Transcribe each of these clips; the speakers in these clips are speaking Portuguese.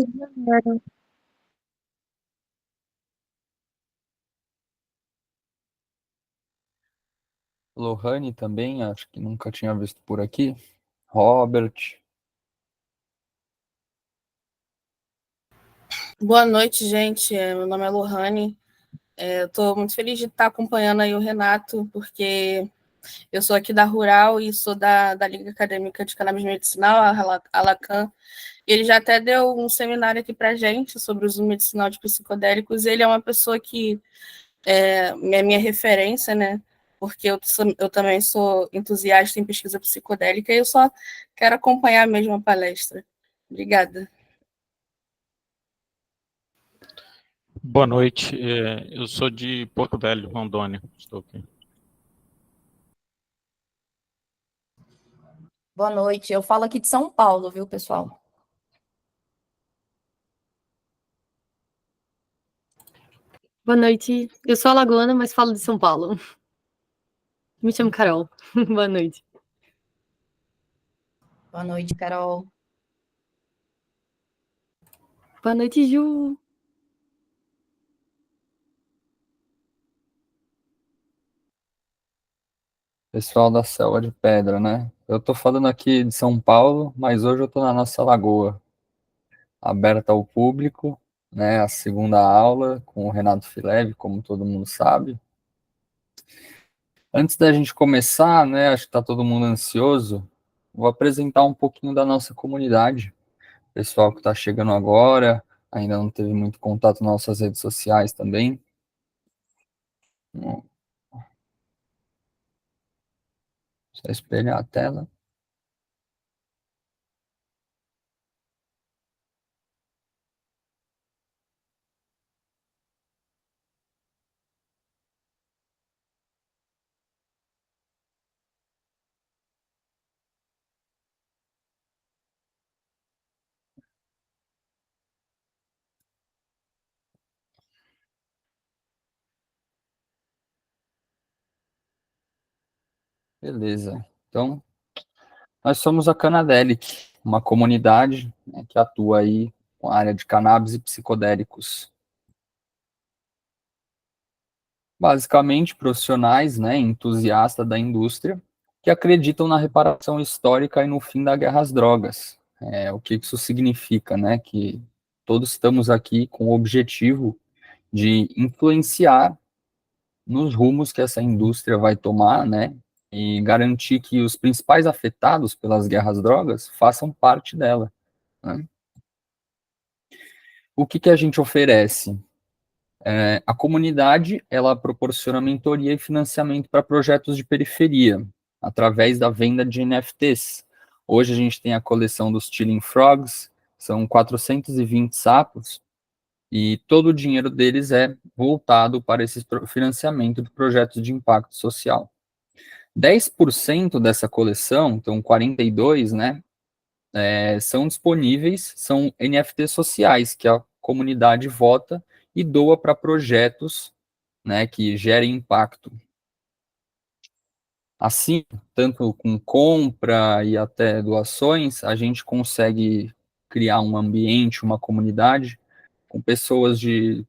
Janeiro. Lohane também, acho que nunca tinha visto por aqui. Robert. Boa noite, gente. Meu nome é Lohane. Eu estou muito feliz de estar acompanhando aí o Renato, porque eu sou aqui da Rural e sou da Liga Acadêmica de Cannabis Medicinal, a Lacan. Ele já até deu um seminário aqui para a gente sobre o uso medicinal de psicodélicos. Ele é uma pessoa que é minha referência, né? Porque eu também sou entusiasta em pesquisa psicodélica e eu só quero acompanhar mesmo a palestra. Obrigada. Boa noite, eu sou de Porto Velho, Rondônia. Estou aqui. Boa noite. Eu falo aqui de São Paulo, viu, pessoal? Boa noite. Eu sou alagoana, mas falo de São Paulo. Me chamo Carol. Boa noite. Boa noite, Carol. Boa noite, Ju. Pessoal da Selva de Pedra, né? Eu tô falando aqui de São Paulo, mas hoje eu tô na nossa lagoa, aberta ao público, né? A segunda aula com o Renato Fileve, como todo mundo sabe. Antes da gente começar, né? Acho que tá todo mundo ansioso. Vou apresentar um pouquinho da nossa comunidade. Pessoal que tá chegando agora, ainda não teve muito contato nas nossas redes sociais também. Só espelhar a tela. Beleza. Então, nós somos a Canadelic, uma comunidade, né, que atua aí com a área de cannabis e psicodélicos. Basicamente, profissionais, né, entusiastas da indústria, que acreditam na reparação histórica e no fim da guerra às drogas. O que isso significa, né? Que todos estamos aqui com o objetivo de influenciar nos rumos que essa indústria vai tomar, né? E garantir que os principais afetados pelas guerras às drogas façam parte dela, né? O que a gente oferece? A comunidade, ela proporciona mentoria e financiamento para projetos de periferia, através da venda de NFTs. Hoje a gente tem a coleção dos Chilling Frogs, são 420 sapos, e todo o dinheiro deles é voltado para esse financiamento de projetos de impacto social. 10% dessa coleção, então 42, né, são disponíveis, são NFTs sociais, que a comunidade vota e doa para projetos, né, que gerem impacto. Assim, tanto com compra e até doações, a gente consegue criar um ambiente, uma comunidade, com pessoas de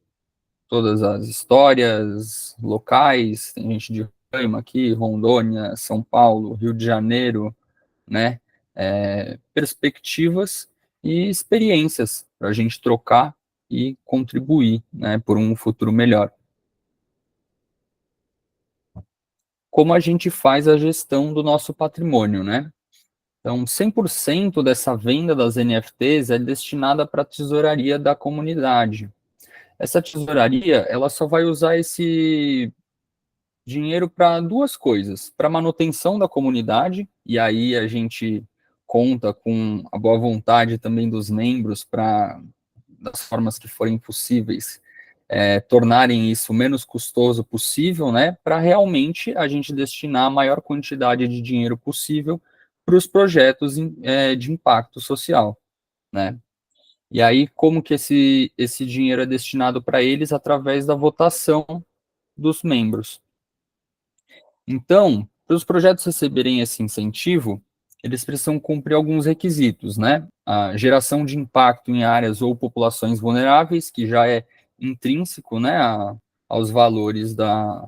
todas as histórias locais, tem gente de Roraima aqui, Rondônia, São Paulo, Rio de Janeiro, né? Perspectivas e experiências para a gente trocar e contribuir, né, por um futuro melhor. Como a gente faz a gestão do nosso patrimônio, né? Então, 100% dessa venda das NFTs é destinada para a tesouraria da comunidade. Essa tesouraria, ela só vai usar esse dinheiro para duas coisas: para manutenção da comunidade, e aí a gente conta com a boa vontade também dos membros para, das formas que forem possíveis, tornarem isso o menos custoso possível, né, para realmente a gente destinar a maior quantidade de dinheiro possível para os projetos de impacto social, né. E aí, como que esse dinheiro é destinado para eles? Através da votação dos membros. Então, para os projetos receberem esse incentivo, eles precisam cumprir alguns requisitos, né? A geração de impacto em áreas ou populações vulneráveis, que já é intrínseco, né, aos valores da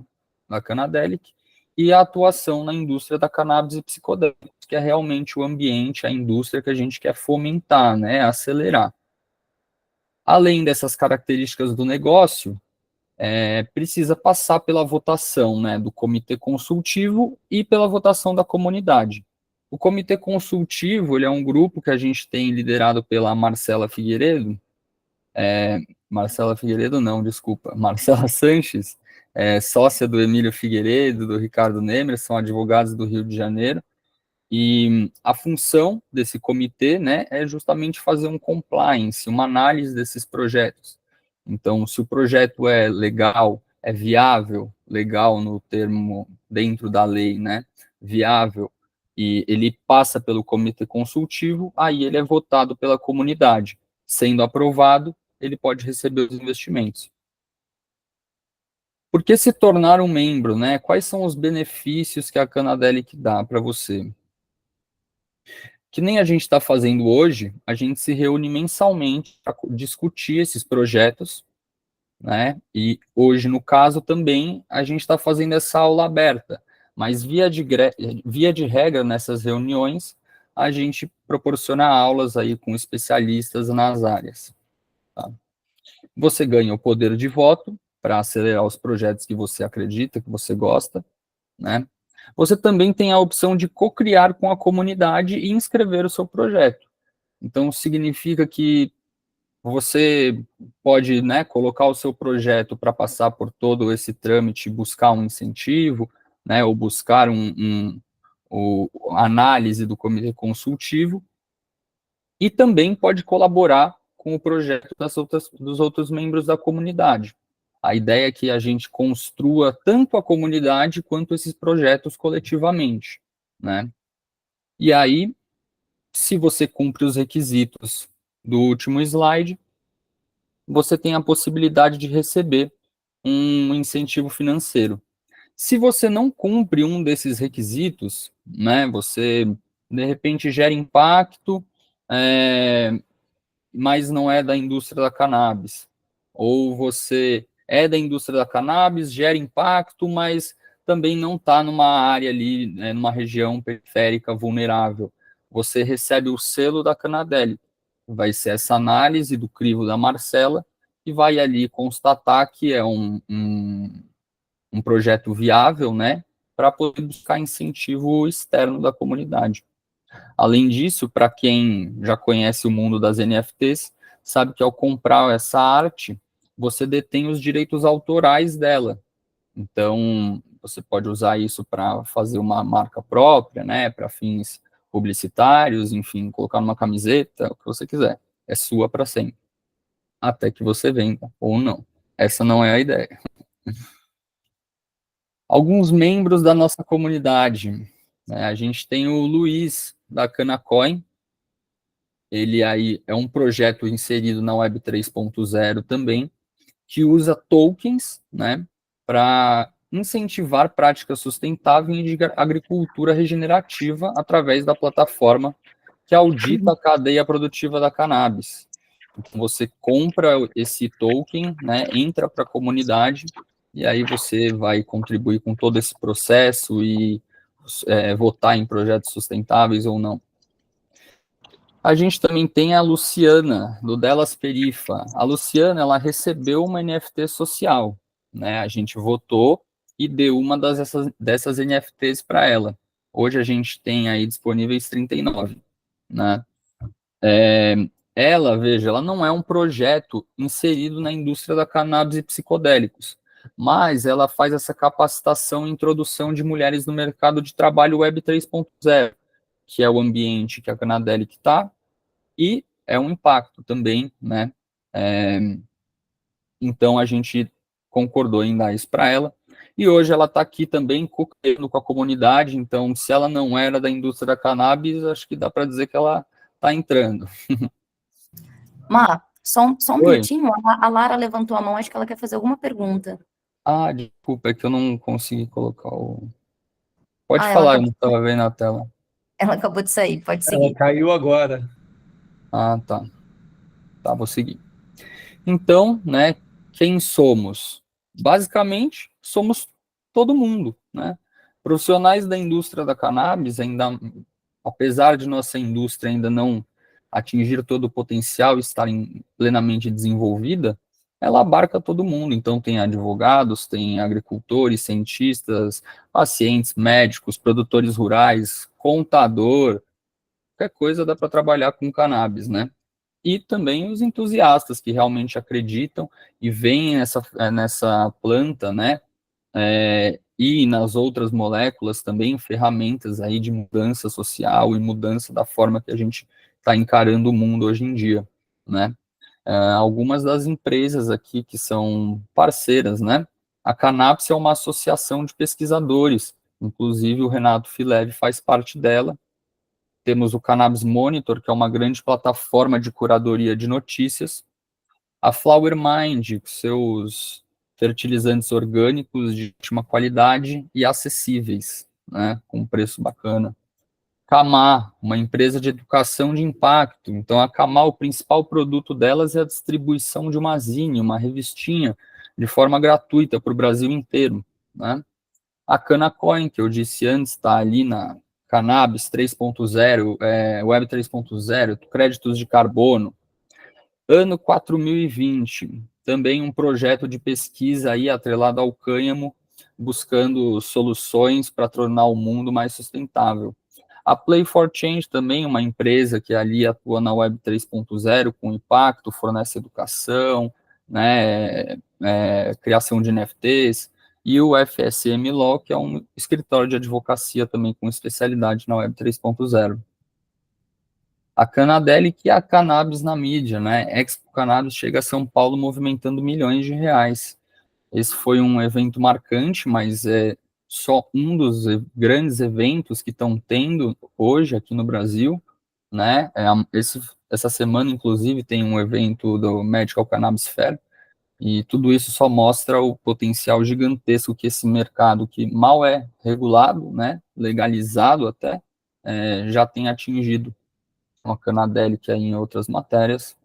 Canadelic, e a atuação na indústria da cannabis e psicodélicos, que é realmente o ambiente, a indústria que a gente quer fomentar, né, acelerar. Além dessas características do negócio, precisa passar pela votação, né, do comitê consultivo e pela votação da comunidade. O comitê consultivo, ele é um grupo que a gente tem liderado pela Marcela Figueiredo, Marcela Sanches, sócia do Emílio Figueiredo, do Ricardo Nemer, são advogados do Rio de Janeiro, e a função desse comitê, né, é justamente fazer um compliance, uma análise desses projetos. Então, se o projeto é legal, é viável, legal no termo dentro da lei, né, viável, e ele passa pelo comitê consultivo, aí ele é votado pela comunidade. Sendo aprovado, ele pode receber os investimentos. Por que se tornar um membro, né? Quais são os benefícios que a Canadelic dá para você? Que nem a gente está fazendo hoje, a gente se reúne mensalmente para discutir esses projetos, né? E hoje, no caso, também a gente está fazendo essa aula aberta, mas via de regra, nessas reuniões, a gente proporciona aulas aí com especialistas nas áreas. Tá? Você ganha o poder de voto para acelerar os projetos que você acredita, que você gosta, né? Você também tem a opção de co-criar com a comunidade e inscrever o seu projeto. Então, significa que você pode, né, colocar o seu projeto para passar por todo esse trâmite, buscar um incentivo, né, ou buscar análise do comitê consultivo, e também pode colaborar com o projeto dos outros membros da comunidade. A ideia é que a gente construa tanto a comunidade quanto esses projetos coletivamente, né? E aí, se você cumpre os requisitos do último slide, você tem a possibilidade de receber um incentivo financeiro. Se você não cumpre um desses requisitos, né, você de repente gera impacto, mas não é da indústria da cannabis, ou você é da indústria da cannabis, gera impacto, mas também não está numa área ali, né, numa região periférica vulnerável. Você recebe o selo da Canadelic. Vai ser essa análise do crivo da Marcela e vai ali constatar que é um projeto viável, né, para poder buscar incentivo externo da comunidade. Além disso, para quem já conhece o mundo das NFTs, sabe que ao comprar essa arte, você detém os direitos autorais dela. Então, você pode usar isso para fazer uma marca própria, né, para fins publicitários, enfim, colocar numa camiseta, o que você quiser. É sua para sempre. Até que você venda, ou não. Essa não é a ideia. Alguns membros da nossa comunidade, né, a gente tem o Luiz, da Canacoin. Ele aí é um projeto inserido na Web 3.0 também, que usa tokens, né, para incentivar práticas sustentáveis de agricultura regenerativa através da plataforma que audita a cadeia produtiva da cannabis. Então, você compra esse token, né, entra para a comunidade, e aí você vai contribuir com todo esse processo e votar em projetos sustentáveis ou não. A gente também tem a Luciana, do Delas Perifa. A Luciana, ela recebeu uma NFT social, né? A gente votou e deu uma dessas NFTs para ela. Hoje a gente tem aí disponíveis 39, né? Ela, veja, ela não é um projeto inserido na indústria da cannabis e psicodélicos, mas ela faz essa capacitação e introdução de mulheres no mercado de trabalho Web 3.0, que é o ambiente que a Canadelic está, e é um impacto também, né? Então a gente concordou em dar isso para ela, e hoje ela está aqui também co-criando com a comunidade, então se ela não era da indústria da cannabis, acho que dá para dizer que ela está entrando. Só um Oi. minutinho, a Lara levantou a mão, acho que ela quer fazer alguma pergunta. Ah, desculpa, é que eu não consegui colocar o... Pode Ela falar, tá... eu não estava vendo a tela. Ela acabou de sair, pode Ela seguir. caiu agora. Ah, tá. Tá, vou seguir. Então, né, quem somos? Basicamente, somos todo mundo, né? Profissionais da indústria da cannabis, ainda, apesar de nossa indústria ainda não atingir todo o potencial e estar plenamente desenvolvida, ela abarca todo mundo. Então, tem advogados, tem agricultores, cientistas, pacientes, médicos, produtores rurais, contador, qualquer coisa dá para trabalhar com cannabis, né? E também os entusiastas que realmente acreditam e veem nessa planta, né, e nas outras moléculas também ferramentas aí de mudança social e mudança da forma que a gente está encarando o mundo hoje em dia, né. Algumas das empresas aqui que são parceiras, né, a Cannabis é uma associação de pesquisadores, inclusive o Renato Filev faz parte dela. Temos o Cannabis Monitor, que é uma grande plataforma de curadoria de notícias. A Flower Mind, com seus fertilizantes orgânicos de última qualidade e acessíveis, né, com preço bacana. Camar, uma empresa de educação de impacto. Então, a Camar, o principal produto delas é a distribuição de uma zine, uma revistinha, de forma gratuita para o Brasil inteiro, né? A Canacoin, que eu disse antes, está ali na Cannabis 3.0, Web 3.0, créditos de carbono. Ano 4020, também um projeto de pesquisa aí atrelado ao cânhamo, buscando soluções para tornar o mundo mais sustentável. A Play for Change também, uma empresa que ali atua na Web 3.0 com impacto, fornece educação, né, criação de NFTs, e o FSM Law, que é um escritório de advocacia também com especialidade na Web 3.0. A Canadelic e a Cannabis na mídia, né? Expo Cannabis chega a São Paulo movimentando milhões de reais. Esse foi um evento marcante, mas é só um dos grandes eventos que estão tendo hoje aqui no Brasil, né? Essa semana, inclusive, tem um evento do Medical Cannabis Fair, e tudo isso só mostra o potencial gigantesco que esse mercado, que mal é regulado, né? Legalizado até, já tem atingido. A Canadelic aí em outras matérias.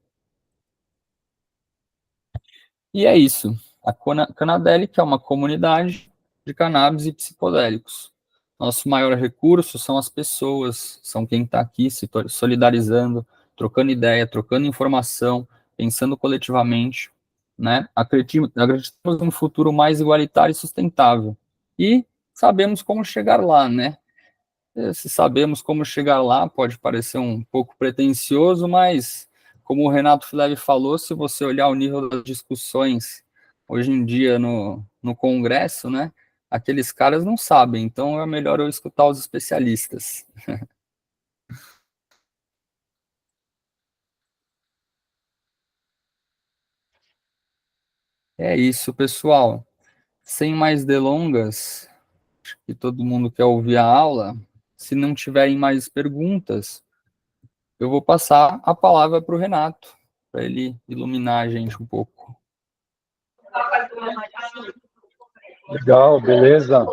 E é isso. A Canadelic é uma comunidade de cannabis e psicodélicos. Nosso maior recurso são as pessoas, são quem está aqui se solidarizando, trocando ideia, trocando informação, pensando coletivamente, né? Acreditamos em um futuro mais igualitário e sustentável. E sabemos como chegar lá, né? Se sabemos como chegar lá, pode parecer um pouco pretensioso, mas, como o Renato Filev falou, se você olhar o nível das discussões hoje em dia no Congresso, né, aqueles caras não sabem, então é melhor eu escutar os especialistas. É isso, pessoal. Sem mais delongas, acho que todo mundo quer ouvir a aula. Se não tiverem mais perguntas, eu vou passar a palavra para o Renato, para ele iluminar a gente um pouco. Legal, beleza.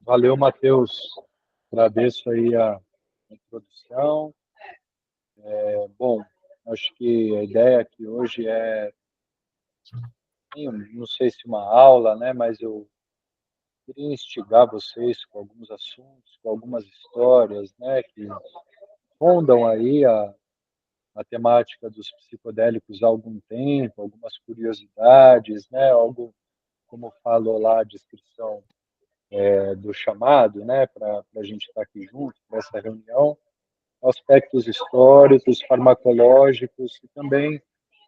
Valeu, Matheus. Agradeço aí a introdução. Bom, acho que a ideia aqui hoje não sei se uma aula, né, mas eu queria instigar vocês com alguns assuntos, com algumas histórias, né, que rondam aí a temática dos psicodélicos há algum tempo, algumas curiosidades, né, algo, como falou lá a descrição do chamado, né, para a gente estar aqui junto nessa reunião, aspectos históricos, farmacológicos e também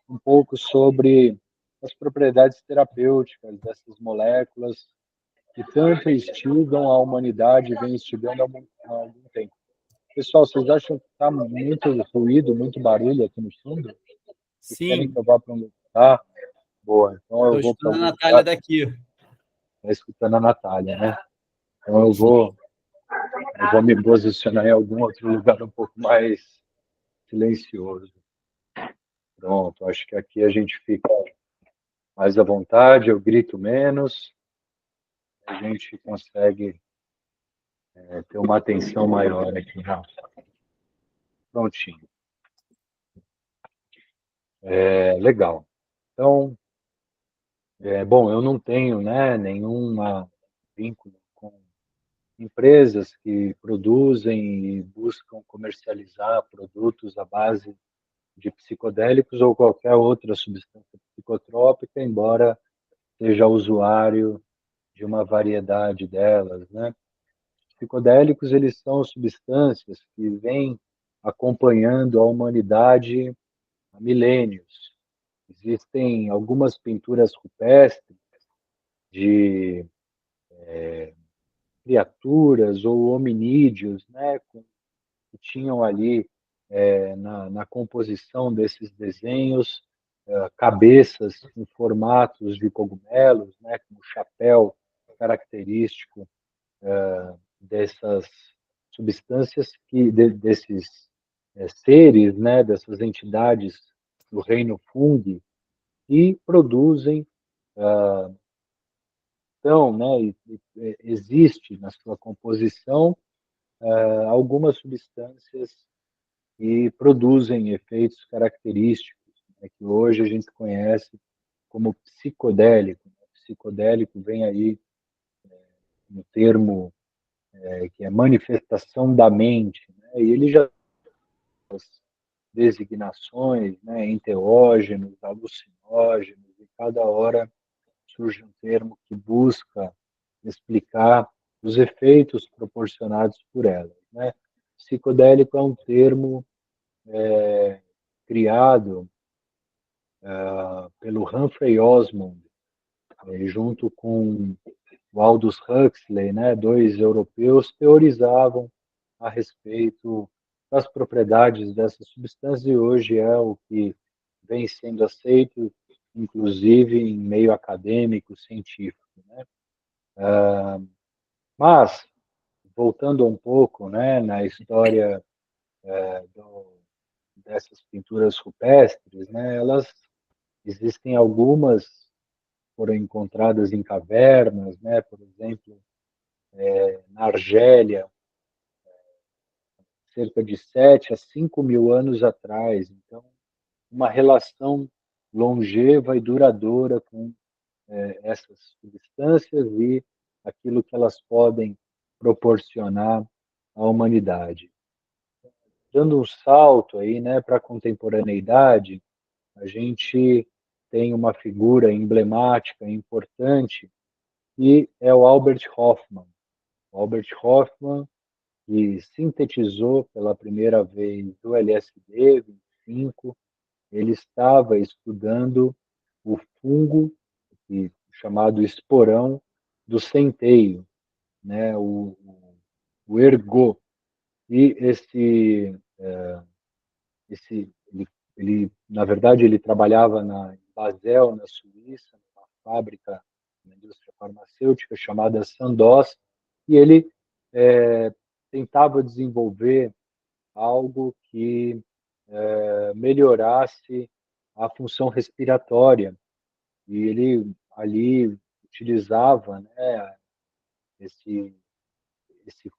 um pouco sobre as propriedades terapêuticas dessas moléculas que tanto instigam a humanidade e vem instigando há algum tempo. Pessoal, vocês acham que está muito ruído, muito barulho aqui no fundo? Vocês querem que eu vá para um lugar? Tá? Boa, então eu vou para a Natália daqui. Está escutando a Natália, né? Então eu vou me posicionar em algum outro lugar um pouco mais silencioso. Pronto, acho que aqui a gente fica mais à vontade, eu grito menos, a gente consegue ter uma atenção maior aqui, Rafa. Prontinho. Legal. Então, bom, eu não tenho, né, nenhum vínculo com empresas que produzem e buscam comercializar produtos à base de psicodélicos ou qualquer outra substância psicotrópica, embora seja usuário de uma variedade delas, né? Psicodélicos, eles são substâncias que vêm acompanhando a humanidade há milênios. Existem algumas pinturas rupestres de criaturas ou hominídeos, né, que tinham ali na composição desses desenhos cabeças em formatos de cogumelos, né, com o chapéu característico dessas substâncias desses seres, né, dessas entidades do reino fungi que produzem então, né, existe na sua composição algumas substâncias que produzem efeitos característicos, né, que hoje a gente conhece como psicodélico. Psicodélico vem aí um termo que é manifestação da mente, né, e ele já tem designações, né, enteógenos, alucinógenos, e cada hora surge um termo que busca explicar os efeitos proporcionados por elas, né? Psicodélico é um termo criado pelo Humphrey Osmond, junto com o Aldous Huxley, né? Dois europeus teorizavam a respeito das propriedades dessas substâncias e hoje é o que vem sendo aceito, inclusive em meio acadêmico, científico, né? Mas, voltando um pouco, né, na história dessas pinturas rupestres, né, elas existem algumas foram encontradas em cavernas, né, por exemplo, na Argélia, cerca de 7 a 5 mil anos atrás. Então, uma relação longeva e duradoura com essas substâncias e aquilo que elas podem proporcionar à humanidade. Dando um salto aí, né, para a contemporaneidade, a gente tem uma figura emblemática, importante, que é o Albert Hofmann. O Albert Hofmann, que sintetizou pela primeira vez o LSD, 25, ele estava estudando o fungo chamado esporão do centeio, né, o ergot. E na verdade, ele trabalhava em Basel, na Suíça, numa fábrica, uma indústria farmacêutica chamada Sandoz, e ele tentava desenvolver algo que melhorasse a função respiratória. E ele ali utilizava, né, esse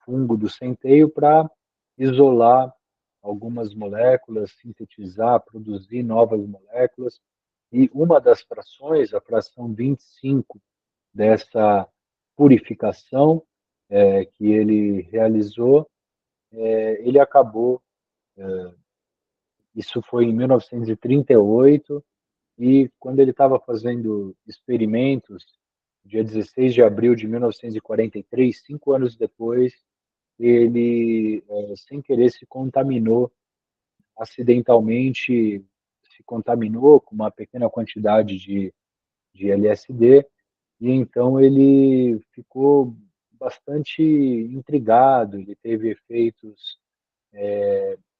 fungo do centeio para isolar algumas moléculas, sintetizar, produzir novas moléculas. E uma das frações, a fração 25 dessa purificação que ele realizou, ele acabou, isso foi em 1938, e quando ele estava fazendo experimentos, dia 16 de abril de 1943, 5 anos depois, ele, sem querer, se contaminou, acidentalmente se contaminou com uma pequena quantidade de LSD, e então ele ficou bastante intrigado, ele teve efeitos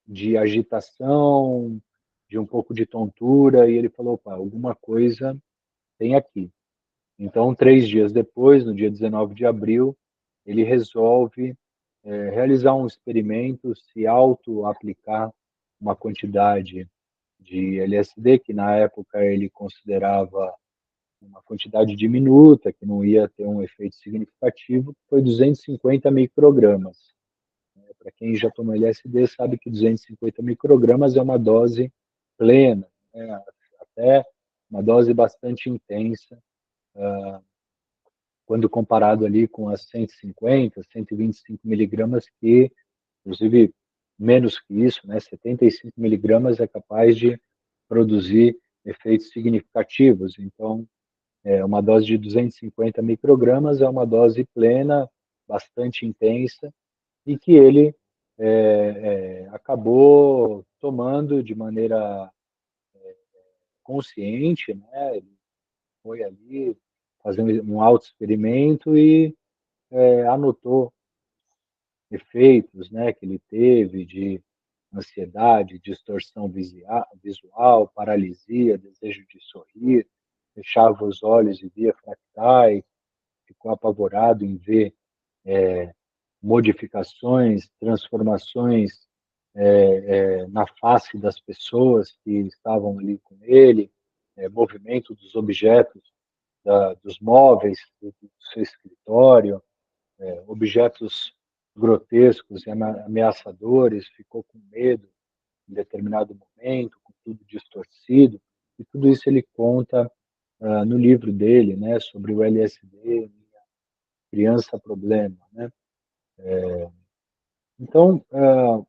de agitação, de um pouco de tontura, e ele falou, opa, alguma coisa tem aqui. Então, 3 dias depois, no dia 19 de abril, ele resolve realizar um experimento, se auto-aplicar uma quantidade de LSD, que na época ele considerava uma quantidade diminuta, que não ia ter um efeito significativo, foi 250 microgramas. Para quem já tomou LSD, sabe que 250 microgramas é uma dose plena, né? Até uma dose bastante intensa, quando comparado ali com as 150, 125 miligramas, que, inclusive, menos que isso, né? 75 miligramas é capaz de produzir efeitos significativos. Então, uma dose de 250 microgramas é uma dose plena, bastante intensa, e que ele acabou tomando de maneira consciente, né? Ele foi ali fazendo um auto-experimento e anotou efeitos, né, que ele teve de ansiedade, distorção visual, paralisia, desejo de sorrir, fechava os olhos e via fractais, ficou apavorado em ver modificações, transformações na face das pessoas que estavam ali com ele, movimento dos objetos, dos móveis do seu escritório, objetos grotescos e ameaçadores, ficou com medo em determinado momento, com tudo distorcido, e tudo isso ele conta no livro dele, né, sobre o LSD, Criança Problema, né? Então,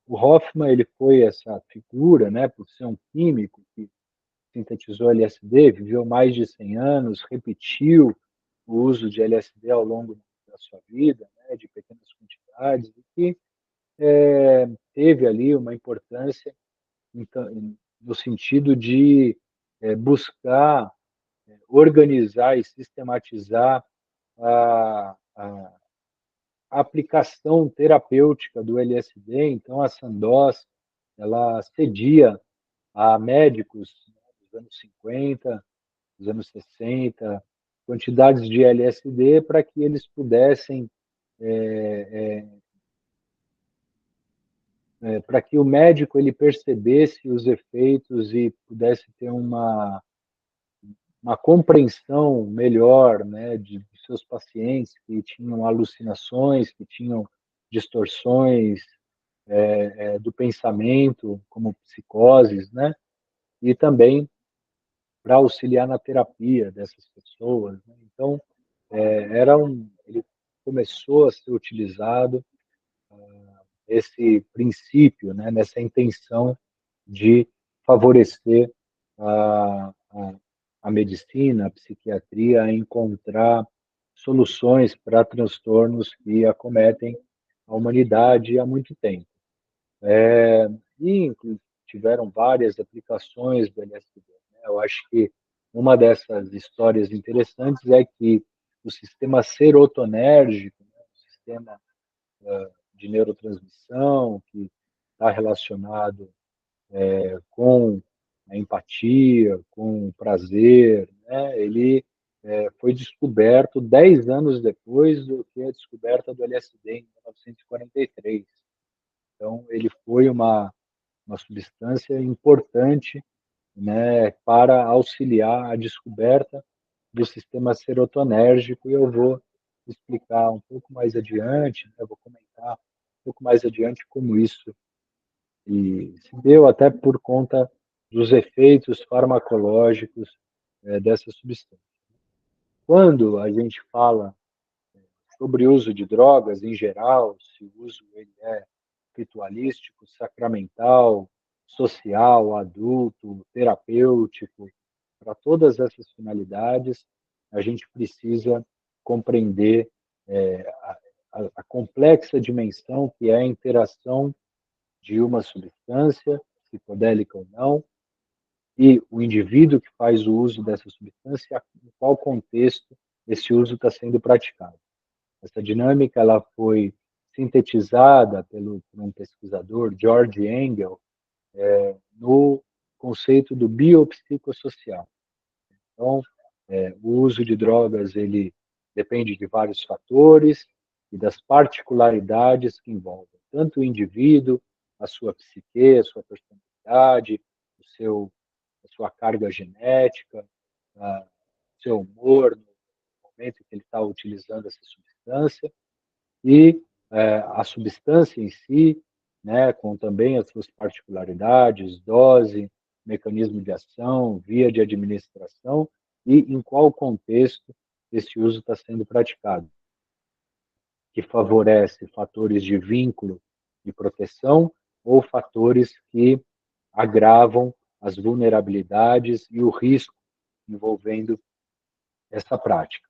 o Hoffman, ele foi essa figura, né, por ser um químico que sintetizou LSD, viveu mais de 100 anos, repetiu o uso de LSD ao longo da sua vida, né, de pequenas quantidades, e que teve ali uma importância então, no sentido de buscar organizar e sistematizar a aplicação terapêutica do LSD. Então, a Sandoz, ela cedia a médicos, né, dos anos 50, dos anos 60, quantidades de LSD para que eles pudessem, para que o médico ele percebesse os efeitos e pudesse ter uma compreensão melhor, né, de seus pacientes que tinham alucinações, que tinham distorções do pensamento, como psicoses, né, e também para auxiliar na terapia dessas pessoas, né? Então, ele começou a ser utilizado esse princípio, né, nessa intenção de favorecer a, a medicina, a psiquiatria, a encontrar soluções para transtornos que acometem a humanidade há muito tempo. E tiveram várias aplicações do LSD, né? Eu acho que uma dessas histórias interessantes é que o sistema serotonérgico, né, o sistema de neurotransmissão que está relacionado com a empatia, com o prazer, né? Ele foi descoberto 10 anos depois do que a descoberta do LSD, em 1943. Então, ele foi uma substância importante, né, para auxiliar a descoberta do sistema serotonérgico, e eu vou explicar um pouco mais adiante, né, vou comentar um pouco mais adiante como isso se deu até por conta dos efeitos farmacológicos dessa substância. Quando a gente fala sobre o uso de drogas em geral, se o uso ele é ritualístico, sacramental, social, adulto, terapêutico, para todas essas finalidades, a gente precisa compreender a complexa dimensão que é a interação de uma substância, psicodélica ou não, e o indivíduo que faz o uso dessa substância, em qual contexto esse uso está sendo praticado. Essa dinâmica ela foi sintetizada por um pesquisador, George Engel, no conceito do biopsicossocial. Então, o uso de drogas ele depende de vários fatores e das particularidades que envolvem tanto o indivíduo, a sua psique, a sua personalidade, a sua carga genética, seu humor, no momento em que ele está utilizando essa substância, e a substância em si, né, com também as suas particularidades, dose, mecanismo de ação, via de administração e em qual contexto esse uso está sendo praticado, que favorece fatores de vínculo e proteção ou fatores que agravam as vulnerabilidades e o risco envolvendo essa prática.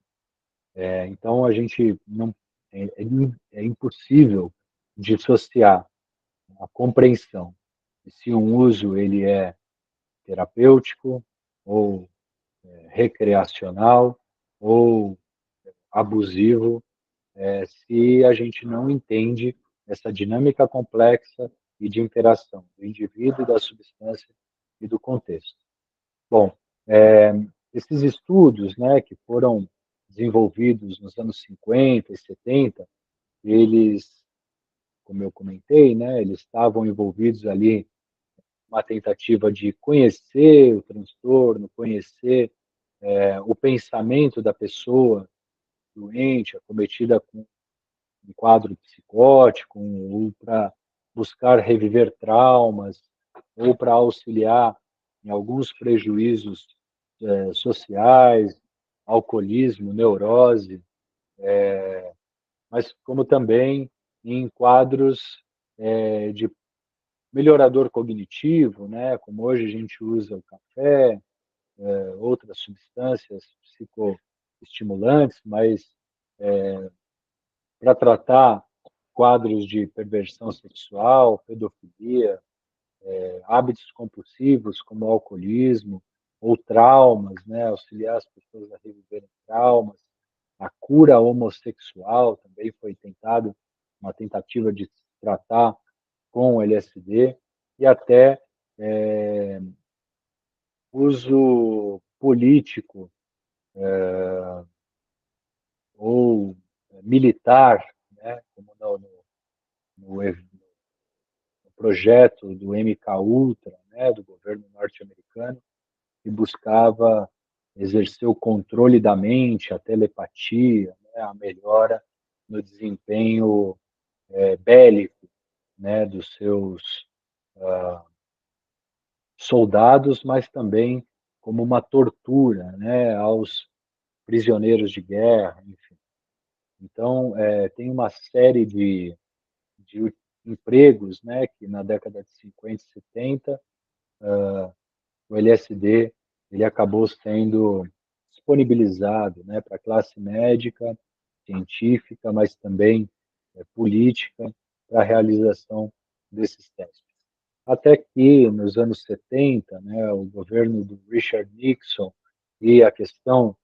Então, a gente não é impossível dissociar a compreensão de se um uso ele é terapêutico ou recreacional ou abusivo, se a gente não entende essa dinâmica complexa e de interação do indivíduo, da substância e do contexto. Bom, esses estudos, né, que foram desenvolvidos nos anos 50 e 70, eles, como eu comentei, né, eles estavam envolvidos ali uma tentativa de conhecer o transtorno, conhecer o pensamento da pessoa doente, acometida com um quadro psicótico, ou para buscar reviver traumas, ou para auxiliar em alguns prejuízos sociais, alcoolismo, neurose, mas como também em quadros de melhorador cognitivo, né, como hoje a gente usa o café, outras substâncias psicoestimulantes, mas para tratar quadros de perversão sexual, pedofilia, hábitos compulsivos como o alcoolismo ou traumas, né, auxiliar as pessoas a reviverem traumas. A cura homossexual também foi tentado, uma tentativa de tratar com o LSD, e até uso político ou militar, né, como no projeto do MK Ultra, né, do governo norte-americano, que buscava exercer o controle da mente, a telepatia, né, a melhora no desempenho bélico, né, dos seus soldados, mas também como uma tortura, né, aos prisioneiros de guerra, enfim. Então, tem uma série de empregos, né, que na década de 50 e 70, o LSD ele acabou sendo disponibilizado, né, para a classe médica, científica, mas também política, para a realização desses testes. Até que, nos anos 70, né, o governo do Richard Nixon e a questão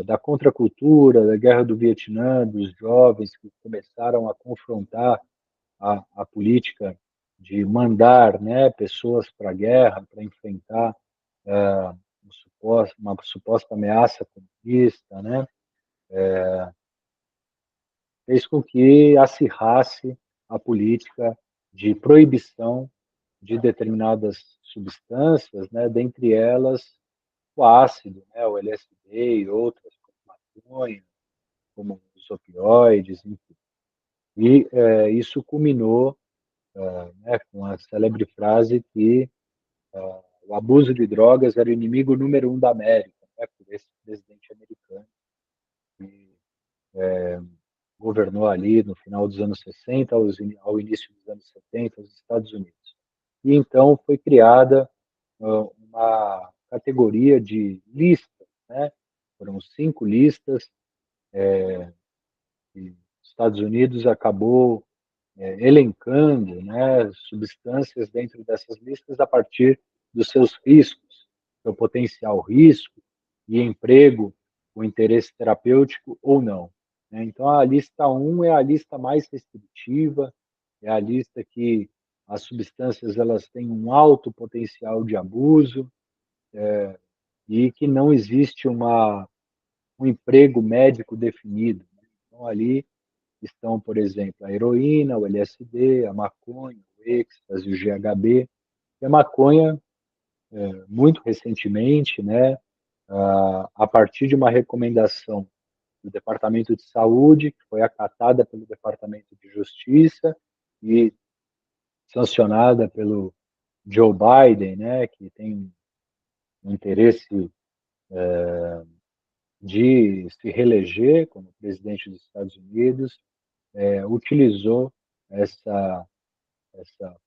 da contracultura, da guerra do Vietnã, dos jovens que começaram a confrontar a política de mandar, né, pessoas para a guerra, para enfrentar uma suposta ameaça comunista, né, fez com que acirrasse a política de proibição de determinadas substâncias, né, dentre elas o ácido, né, o LSD e outras, como maconha, como os opioides, enfim. E isso culminou né, com a célebre frase que o abuso de drogas era o inimigo número 1 da América, né, por esse presidente americano que governou ali no final dos anos 60 ao início dos anos 70 os Estados Unidos. E então foi criada uma categoria de listas, né? Foram 5 listas, e os Estados Unidos acabou elencando, né, substâncias dentro dessas listas a partir dos seus riscos, seu potencial risco e emprego, o interesse terapêutico ou não, né? Então, a lista 1 é a lista mais restritiva, é a lista que as substâncias elas têm um alto potencial de abuso e que não existe um emprego médico definido, né? Então, ali estão, por exemplo, a heroína, o LSD, a maconha, o êxtase, o GHB. E a maconha, muito recentemente, né, a partir de uma recomendação do Departamento de Saúde, que foi acatada pelo Departamento de Justiça e sancionada pelo Joe Biden, né, que tem um interesse de se reeleger como presidente dos Estados Unidos, utilizou essa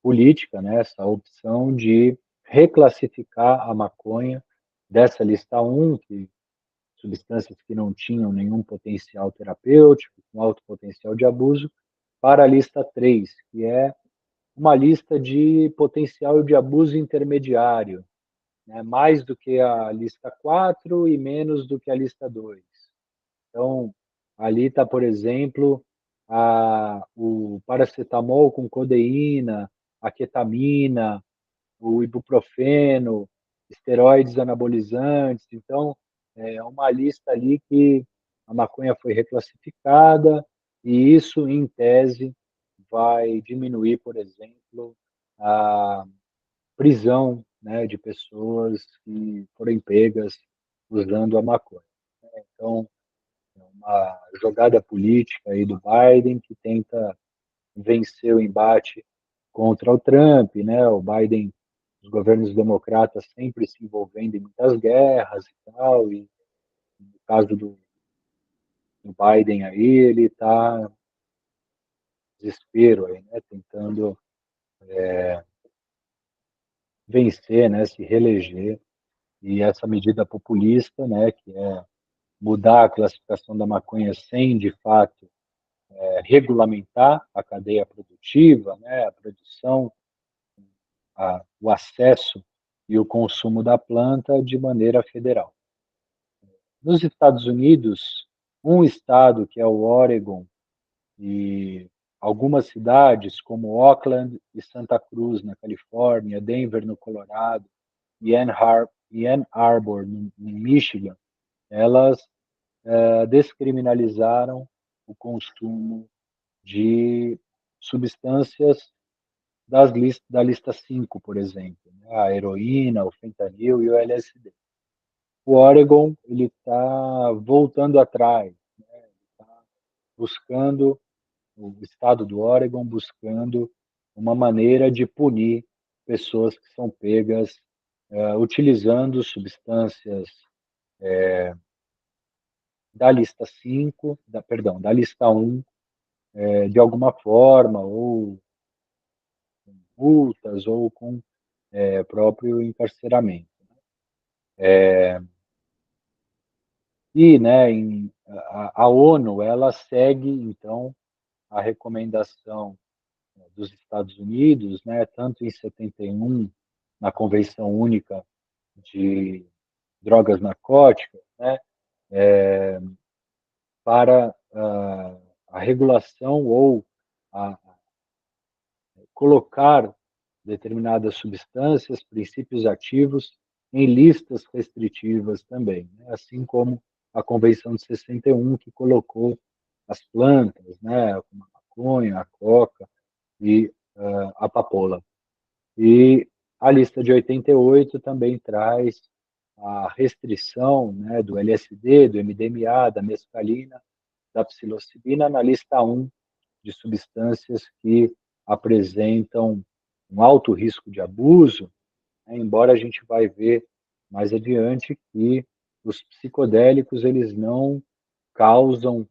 política, né, essa opção de reclassificar a maconha dessa lista 1, que substâncias que não tinham nenhum potencial terapêutico, com alto potencial de abuso, para a lista 3, que é uma lista de potencial de abuso intermediário, né, mais do que a lista 4 e menos do que a lista 2. Então, ali está, por exemplo, o paracetamol com codeína, a ketamina, o ibuprofeno, esteroides anabolizantes. Então, é uma lista ali que a maconha foi reclassificada e isso, em tese, vai diminuir, por exemplo, a prisão, né, de pessoas que forem pegas usando a maconha. Então, é uma jogada política aí do Biden que tenta vencer o embate contra o Trump, né? O Biden, os governos democratas sempre se envolvendo em muitas guerras e tal, e no caso do Biden aí, ele está desespero aí, né? Tentando vencer, né? Se reeleger, e essa medida populista, né? Que é mudar a classificação da maconha sem, de fato, regulamentar a cadeia produtiva, né? A produção, o acesso e o consumo da planta de maneira federal. Nos Estados Unidos, um estado, que é o Oregon, e algumas cidades, como Oakland e Santa Cruz, na Califórnia, Denver, no Colorado, e Ann Arbor, no Michigan, elas descriminalizaram o consumo de substâncias da lista 5, por exemplo, né? A heroína, o fentanil e o LSD. O Oregon ele está voltando atrás, né? Tá buscando, o estado do Oregon buscando uma maneira de punir pessoas que são pegas utilizando substâncias da lista 5, da lista 1, de alguma forma, ou com multas, ou com próprio encarceramento. E, né, a ONU, ela segue, então, a recomendação dos Estados Unidos, né, tanto em 71, na Convenção Única de Drogas Narcóticas, né, para a regulação ou a colocar determinadas substâncias, princípios ativos, em listas restritivas também, né, assim como a Convenção de 61, que colocou as plantas, né, como a maconha, a coca e a papoula. E a lista de 88 também traz a restrição, né, do LSD, do MDMA, da mescalina, da psilocibina na lista 1 de substâncias que apresentam um alto risco de abuso, né, embora a gente vai ver mais adiante que os psicodélicos eles não causam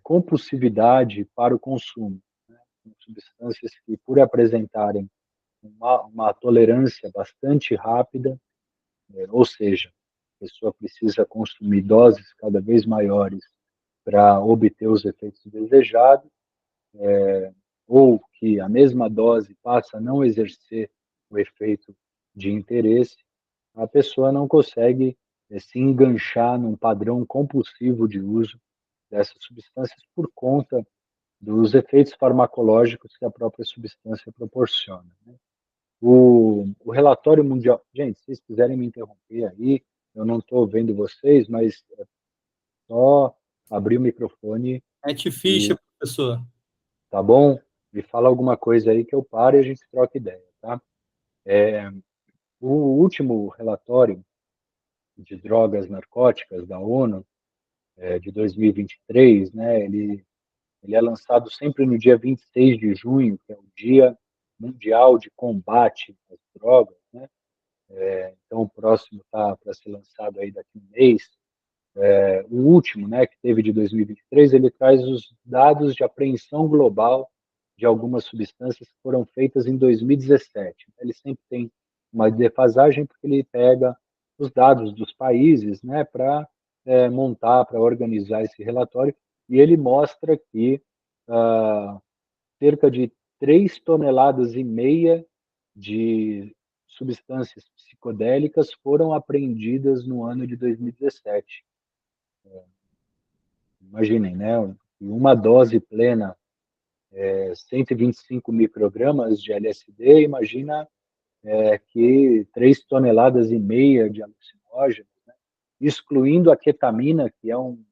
compulsividade para o consumo, né? São substâncias que, por apresentarem uma tolerância bastante rápida, ou seja, a pessoa precisa consumir doses cada vez maiores para obter os efeitos desejados, ou que a mesma dose passa a não exercer o efeito de interesse, a pessoa não consegue se enganchar num padrão compulsivo de uso dessas substâncias por conta dos efeitos farmacológicos que a própria substância proporciona, né? O relatório mundial... Gente, se vocês quiserem me interromper aí, eu não estou vendo vocês, mas é só abrir o microfone. Mete ficha, professor. Tá bom? Me fala alguma coisa aí que eu paro e a gente troca ideia, tá? O último relatório de Drogas Narcóticas da ONU, de 2023, né, ele é lançado sempre no dia 26 de junho, que é o Dia Mundial de Combate às Drogas, né? Então, o próximo está para ser lançado aí daqui a um mês. O último, né, que teve de 2023, ele traz os dados de apreensão global de algumas substâncias que foram feitas em 2017. Ele sempre tem uma defasagem porque ele pega os dados dos países, né, para montar, para organizar esse relatório, e ele mostra que cerca de 3,5 toneladas de substâncias psicodélicas foram apreendidas no ano de 2017. Imaginem, né? Uma dose plena, 125 microgramas de LSD, imagina que 3,5 toneladas de alucinógenos, né? Excluindo a ketamina, que é um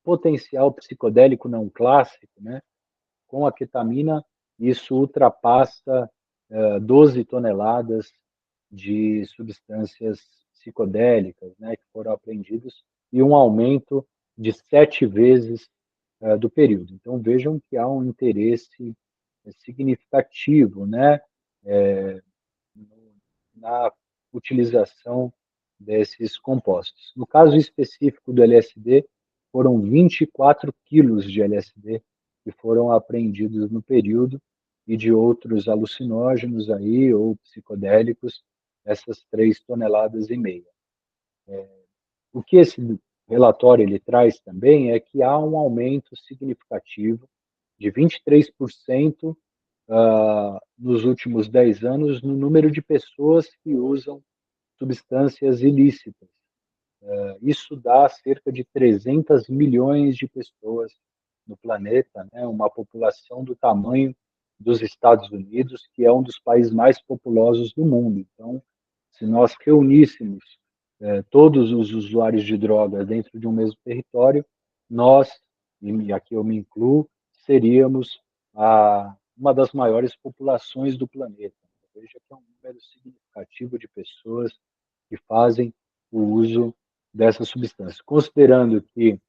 potencial psicodélico não clássico, né? Com a ketamina, isso ultrapassa 12 toneladas de substâncias psicodélicas, né, que foram apreendidas, e um aumento de 7 vezes do período. Então, vejam que há um interesse significativo, né, na utilização desses compostos. No caso específico do LSD, foram 24 quilos de LSD que foram apreendidos no período, e de outros alucinógenos aí, ou psicodélicos, essas 3,5 toneladas. O que esse relatório ele traz também é que há um aumento significativo de 23% nos últimos 10 anos no número de pessoas que usam substâncias ilícitas. Isso dá cerca de 300 milhões de pessoas no planeta, né? Uma população do tamanho dos Estados Unidos, que é um dos países mais populosos do mundo. Então, se nós reuníssemos todos os usuários de drogas dentro de um mesmo território, nós, e aqui eu me incluo, seríamos uma das maiores populações do planeta. Veja que é um número significativo de pessoas que fazem o uso dessa substância. Considerando que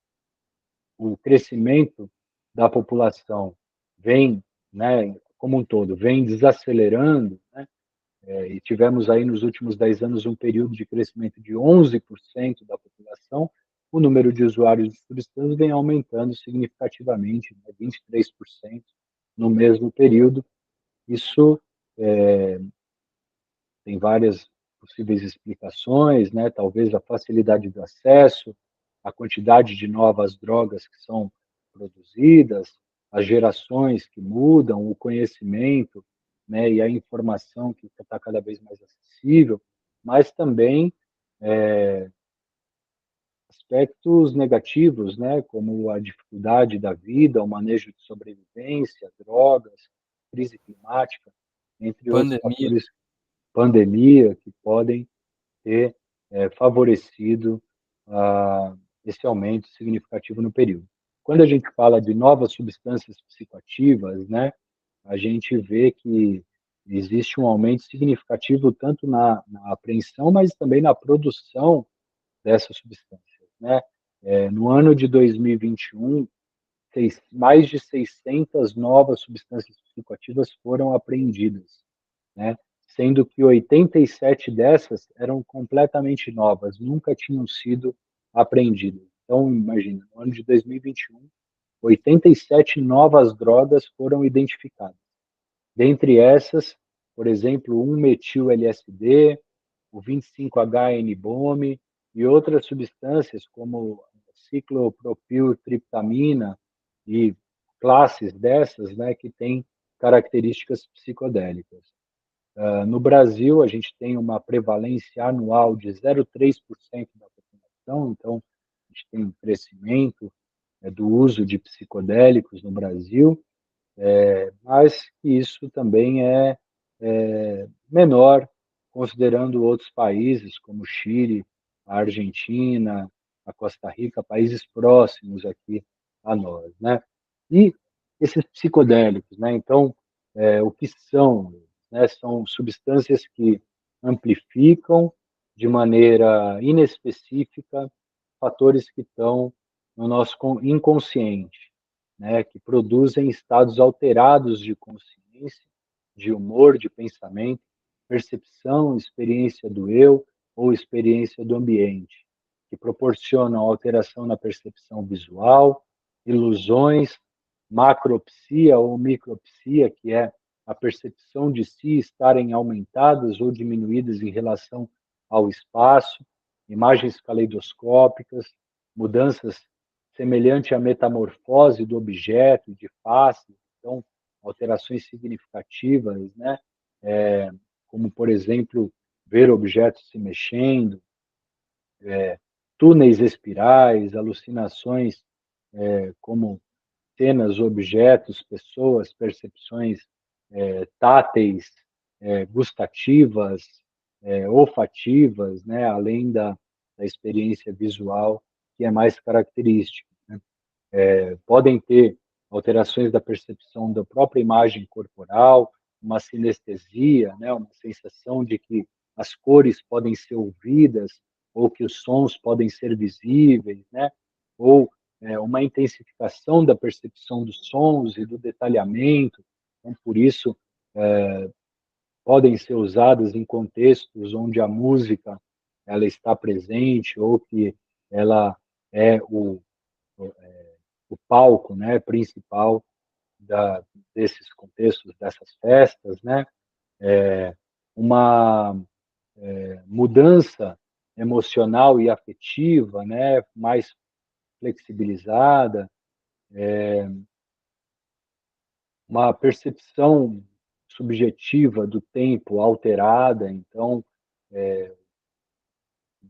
o crescimento da população vem, né, como um todo, vem desacelerando, né, e tivemos aí nos últimos 10 anos um período de crescimento de 11% da população, o número de usuários de substâncias vem aumentando significativamente, né, 23% no mesmo período. Isso tem várias possíveis explicações, né? Talvez a facilidade do acesso, a quantidade de novas drogas que são produzidas, as gerações que mudam, o conhecimento, né? E a informação que está cada vez mais acessível, mas também aspectos negativos, né? Como a dificuldade da vida, o manejo de sobrevivência, drogas, crise climática, entre outros Pandemia. fatores, pandemia, que podem ter favorecido esse aumento significativo no período. Quando a gente fala de novas substâncias psicoativas, né, a gente vê que existe um aumento significativo tanto na apreensão, mas também na produção dessas substâncias, né? No ano de 2021, mais de 600 novas substâncias psicoativas foram apreendidas, né? Sendo que 87 dessas eram completamente novas, nunca tinham sido apreendidas. Então, imagina, no ano de 2021, 87 novas drogas foram identificadas. Dentre essas, por exemplo, 1-metil-LSD, o 25-HN-BOMe e outras substâncias como ciclopropiltriptamina e classes dessas, né, que têm características psicodélicas. No Brasil, a gente tem uma prevalência anual de 0,3% da população, então a gente tem um crescimento do uso de psicodélicos no Brasil, mas isso também é menor, considerando outros países como Chile, a Argentina, a Costa Rica, países próximos aqui a nós, né? E esses psicodélicos, né? Então, o que são? Né? São substâncias que amplificam de maneira inespecífica fatores que estão no nosso inconsciente, né, que produzem estados alterados de consciência, de humor, de pensamento, percepção, experiência do eu ou experiência do ambiente, que proporcionam alteração na percepção visual, ilusões, macropsia ou micropsia, que é a percepção de si estarem aumentadas ou diminuídas em relação ao espaço, imagens caleidoscópicas, mudanças semelhantes à metamorfose do objeto, de face, então, alterações significativas, né? Como, por exemplo, ver objetos se mexendo, túneis espirais, alucinações como cenas, objetos, pessoas, percepções táteis, gustativas, olfativas, né, além da experiência visual, que é mais característica. Né? Podem ter alterações da percepção da própria imagem corporal, uma sinestesia, né, uma sensação de que as cores podem ser ouvidas, ou que os sons podem ser visíveis, né, ou uma intensificação da percepção dos sons e do detalhamento. Então, por isso, podem ser usadas em contextos onde a música ela está presente ou que ela é o palco, né, principal desses contextos, dessas festas, né? Uma mudança emocional e afetiva, né, mais flexibilizada, uma percepção subjetiva do tempo alterada, então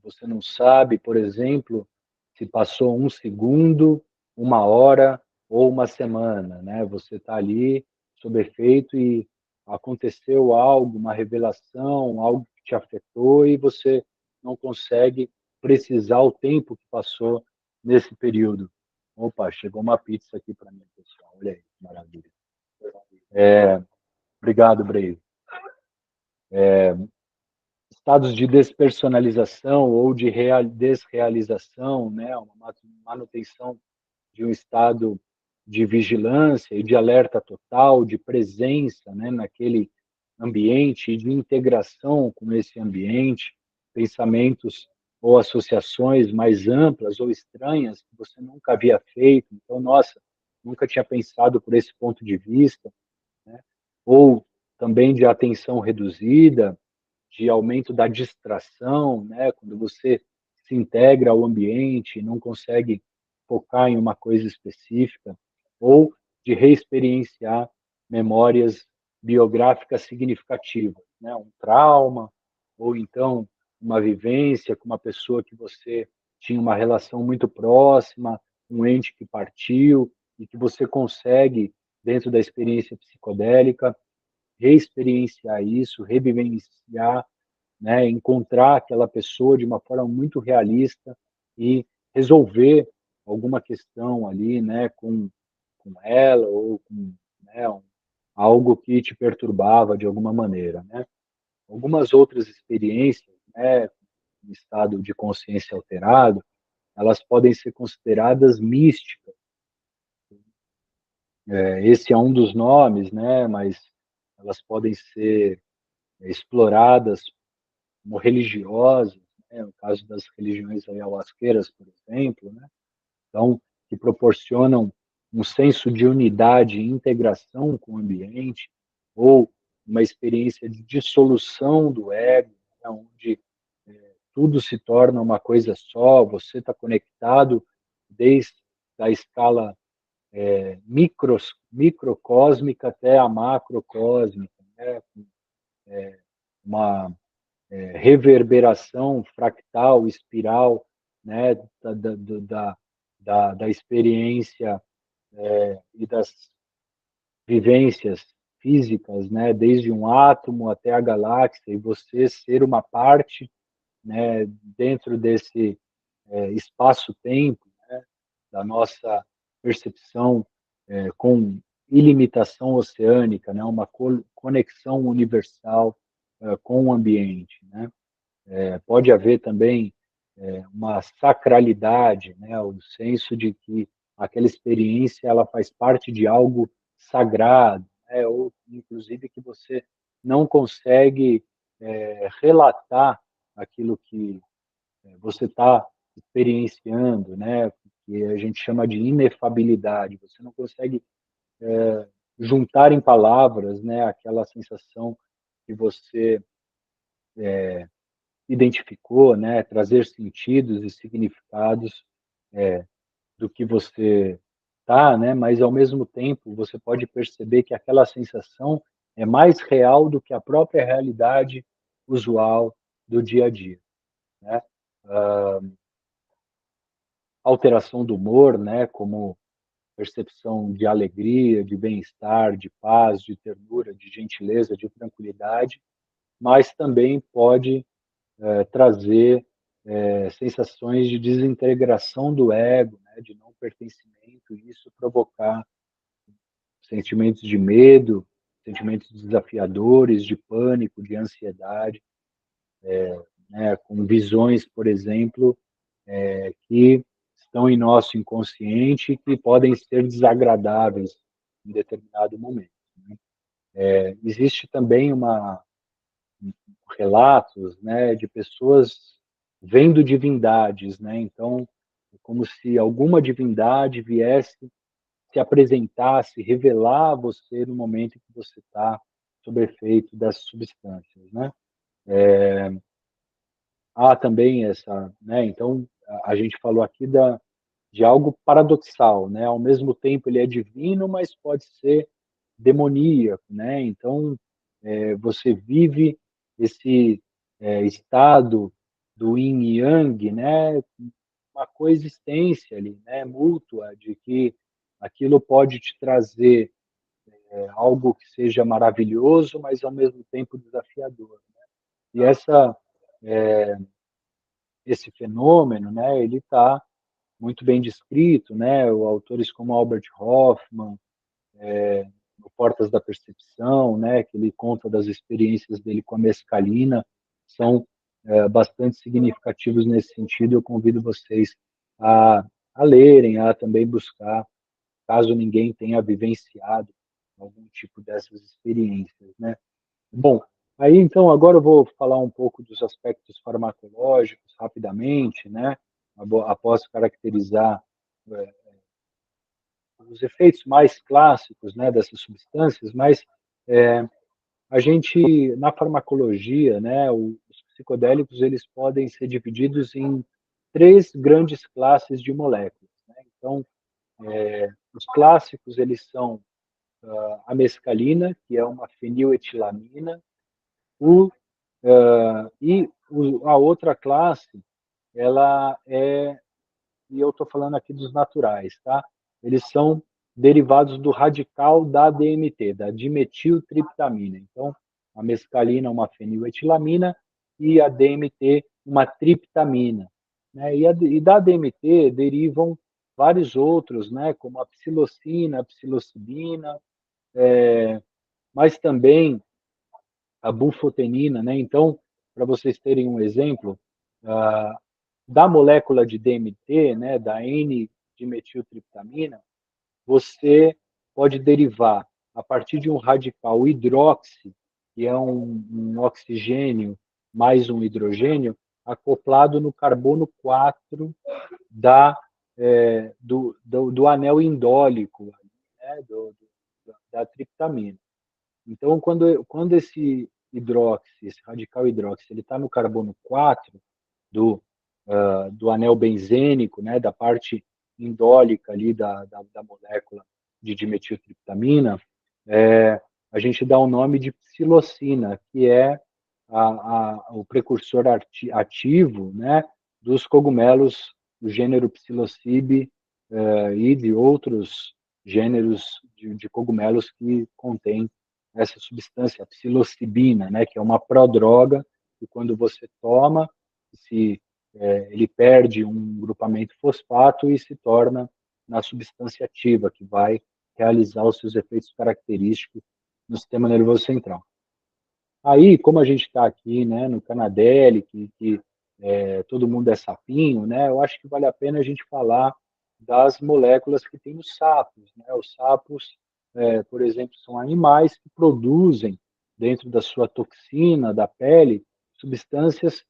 você não sabe, por exemplo, se passou um segundo, uma hora ou uma semana, né? Você está ali sob efeito e aconteceu algo, uma revelação, algo que te afetou e você não consegue precisar o tempo que passou nesse período. Opa, chegou uma pizza aqui para mim, pessoal. Olha aí, que maravilha. Obrigado, Brei. Estados de despersonalização ou de desrealização, né, uma manutenção de um estado de vigilância e de alerta total, de presença, né, naquele ambiente e de integração com esse ambiente, pensamentos ou associações mais amplas ou estranhas que você nunca havia feito. Então, nossa, nunca tinha pensado por esse ponto de vista, né? Ou também de atenção reduzida, de aumento da distração, né? Quando você se integra ao ambiente e não consegue focar em uma coisa específica, ou de reexperienciar memórias biográficas significativas, né? Um trauma, ou então uma vivência com uma pessoa que você tinha uma relação muito próxima, um ente que partiu, e que você consegue, dentro da experiência psicodélica, reexperienciar isso, revivenciar, né, encontrar aquela pessoa de uma forma muito realista e resolver alguma questão ali, né, com ela ou com, né, algo que te perturbava de alguma maneira, né? Algumas outras experiências, né, em estado de consciência alterado, elas podem ser consideradas místicas. Esse é um dos nomes, né, mas elas podem ser exploradas como religiosas, né, no caso das religiões ayahuasqueiras, por exemplo, né, então, que proporcionam um senso de unidade e integração com o ambiente, ou uma experiência de dissolução do ego, né, onde tudo se torna uma coisa só, você está conectado desde a escala microcósmica até a macrocósmica, né, uma reverberação fractal, espiral, né, da experiência e das vivências físicas, né, desde um átomo até a galáxia, e você ser uma parte, né, dentro desse espaço-tempo, né, da nossa percepção com ilimitação oceânica, né, uma conexão universal com o ambiente, né? Pode haver também uma sacralidade, né, o senso de que aquela experiência ela faz parte de algo sagrado, né, ou inclusive que você não consegue relatar aquilo que você está experienciando, né, que a gente chama de inefabilidade. Você não consegue juntar em palavras, né, aquela sensação que você identificou, né, trazer sentidos e significados do que você tá, né, mas ao mesmo tempo você pode perceber que aquela sensação é mais real do que a própria realidade usual do dia a dia, né? Alteração do humor, né, como percepção de alegria, de bem-estar, de paz, de ternura, de gentileza, de tranquilidade, mas também pode trazer sensações de desintegração do ego, né, de não pertencimento, e isso provocar sentimentos de medo, sentimentos desafiadores, de pânico, de ansiedade, né, com visões, por exemplo, que estão em nosso inconsciente e que podem ser desagradáveis em determinado momento, né? Existe também relatos, né, de pessoas vendo divindades, né? Então, é como se alguma divindade viesse se apresentar, se revelar a você no momento em que você está sob efeito dessas substâncias, né? Há também essa, né? Então, a gente falou aqui de algo paradoxal, né? Ao mesmo tempo ele é divino, mas pode ser demoníaco, né? Então, você vive esse estado do yin e yang, né? Uma coexistência ali, né? Mútua, de que aquilo pode te trazer algo que seja maravilhoso, mas ao mesmo tempo desafiador, né? E esse fenômeno, né? Ele está muito bem descrito, né? Autores como Albert Hoffman, no Portas da Percepção, né? Que ele conta das experiências dele com a mescalina, são bastante significativos nesse sentido. Eu convido vocês a, a lerem, a também buscar, caso ninguém tenha vivenciado algum tipo dessas experiências, né? Bom, aí então agora eu vou falar um pouco dos aspectos farmacológicos rapidamente, né? Após caracterizar é, os efeitos mais clássicos, né, dessas substâncias, mas a gente na farmacologia, né, os psicodélicos eles podem ser divididos em três grandes classes de moléculas, né? Então, os clássicos eles são a mescalina, que é uma feniletilamina, a outra classe, ela é, e eu estou falando aqui dos naturais, tá? Eles são derivados do radical da DMT, da dimetiltriptamina. Então, a mescalina é uma feniletilamina e a DMT uma triptamina, né? E da DMT derivam vários outros, né? Como a psilocina, a psilocibina, mas também a bufotenina, né? Então, para vocês terem um exemplo, da molécula de DMT, né, da N-dimetiltriptamina, você pode derivar a partir de um radical hidroxi, que é um oxigênio mais um hidrogênio, acoplado no carbono 4 do anel indólico, né, da triptamina. Então, quando esse esse radical hidroxi, ele está no carbono 4 do anel benzênico, né, da parte indólica ali da molécula de dimetiltriptamina, a gente dá o nome de psilocina, que é o precursor ativo, né, dos cogumelos do gênero Psilocybe e de outros gêneros de cogumelos que contêm essa substância, a psilocibina, né, que é uma prodroga, e quando você toma, ele perde um grupamento fosfato e se torna na substância ativa, que vai realizar os seus efeitos característicos no sistema nervoso central. Aí, como a gente está aqui, né, no Canadelle, que todo mundo é sapinho, né, eu acho que vale a pena a gente falar das moléculas que tem os sapos, né? Os sapos, por exemplo, são animais que produzem, dentro da sua toxina, da pele, substâncias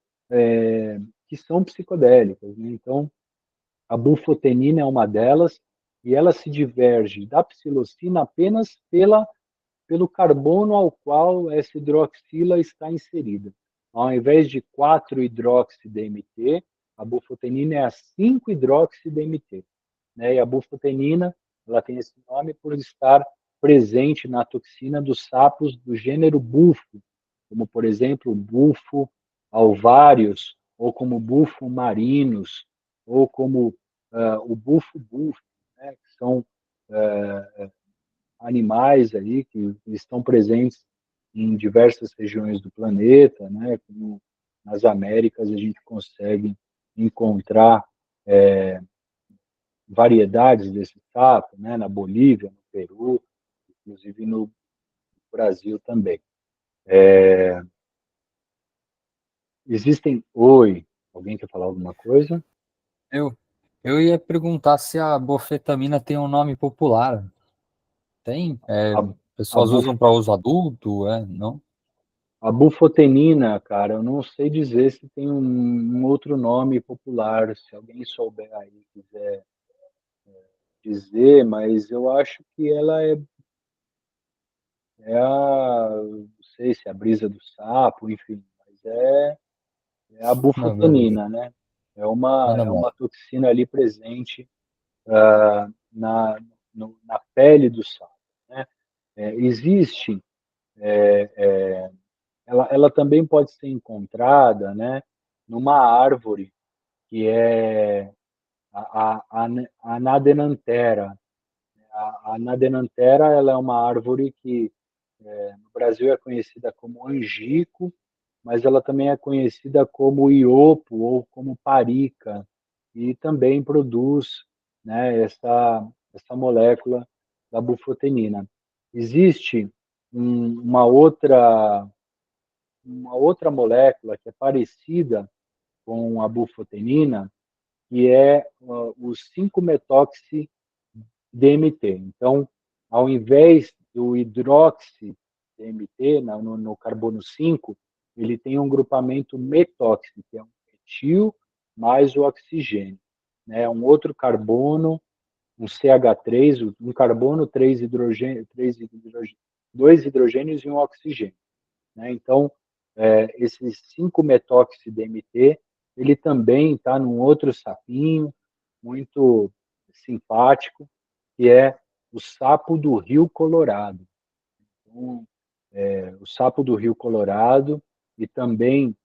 que são psicodélicas, né? Então, a bufotenina é uma delas, e ela se diverge da psilocina apenas pelo carbono ao qual essa hidroxila está inserida. Ao invés de 4-hidroxi-DMT, a bufotenina é a 5-hidroxi-DMT. Né? E a bufotenina, ela tem esse nome por estar presente na toxina dos sapos do gênero bufo, como, por exemplo, bufo alvários, ou como bufo marinus, ou como o bufo, né? Que são animais aí que estão presentes em diversas regiões do planeta, né? Como nas Américas a gente consegue encontrar variedades desse sapo, né? Na Bolívia, no Peru, inclusive no Brasil também. Existem... Oi, alguém quer falar alguma coisa? Eu, eu ia perguntar se a bofetamina tem um nome popular. Tem? A, a, Pessoas buf, usam para uso adulto, não? a bufotenina, cara, eu não sei dizer se tem um outro nome popular, se alguém souber aí, quiser dizer, mas eu acho que ela não sei se é a brisa do sapo, enfim, mas é a Não, beleza. bufotenina, né? Manda É bala. uma toxina ali presente na, na pele do sapo, né? Existe, ela também pode ser encontrada, né, numa árvore que é a Nadenanthera. A Nadenanthera, ela é uma árvore que no Brasil é conhecida como angico, mas ela também é conhecida como iopo ou como parica, e também produz, né, essa molécula da bufotenina. Existe uma outra molécula que é parecida com a bufotenina, que é o 5-metoxi-DMT. Então, ao invés do hidroxi-DMT, no carbono 5, ele tem um grupamento metóxico, que é um metil mais o oxigênio. Né? Um outro carbono, um CH3, um carbono, dois hidrogênios e um oxigênio. Né? Então, esse 5-metoxi-DMT, ele também está num outro sapinho muito simpático, que é o sapo do Rio Colorado. Então, o sapo do Rio Colorado e também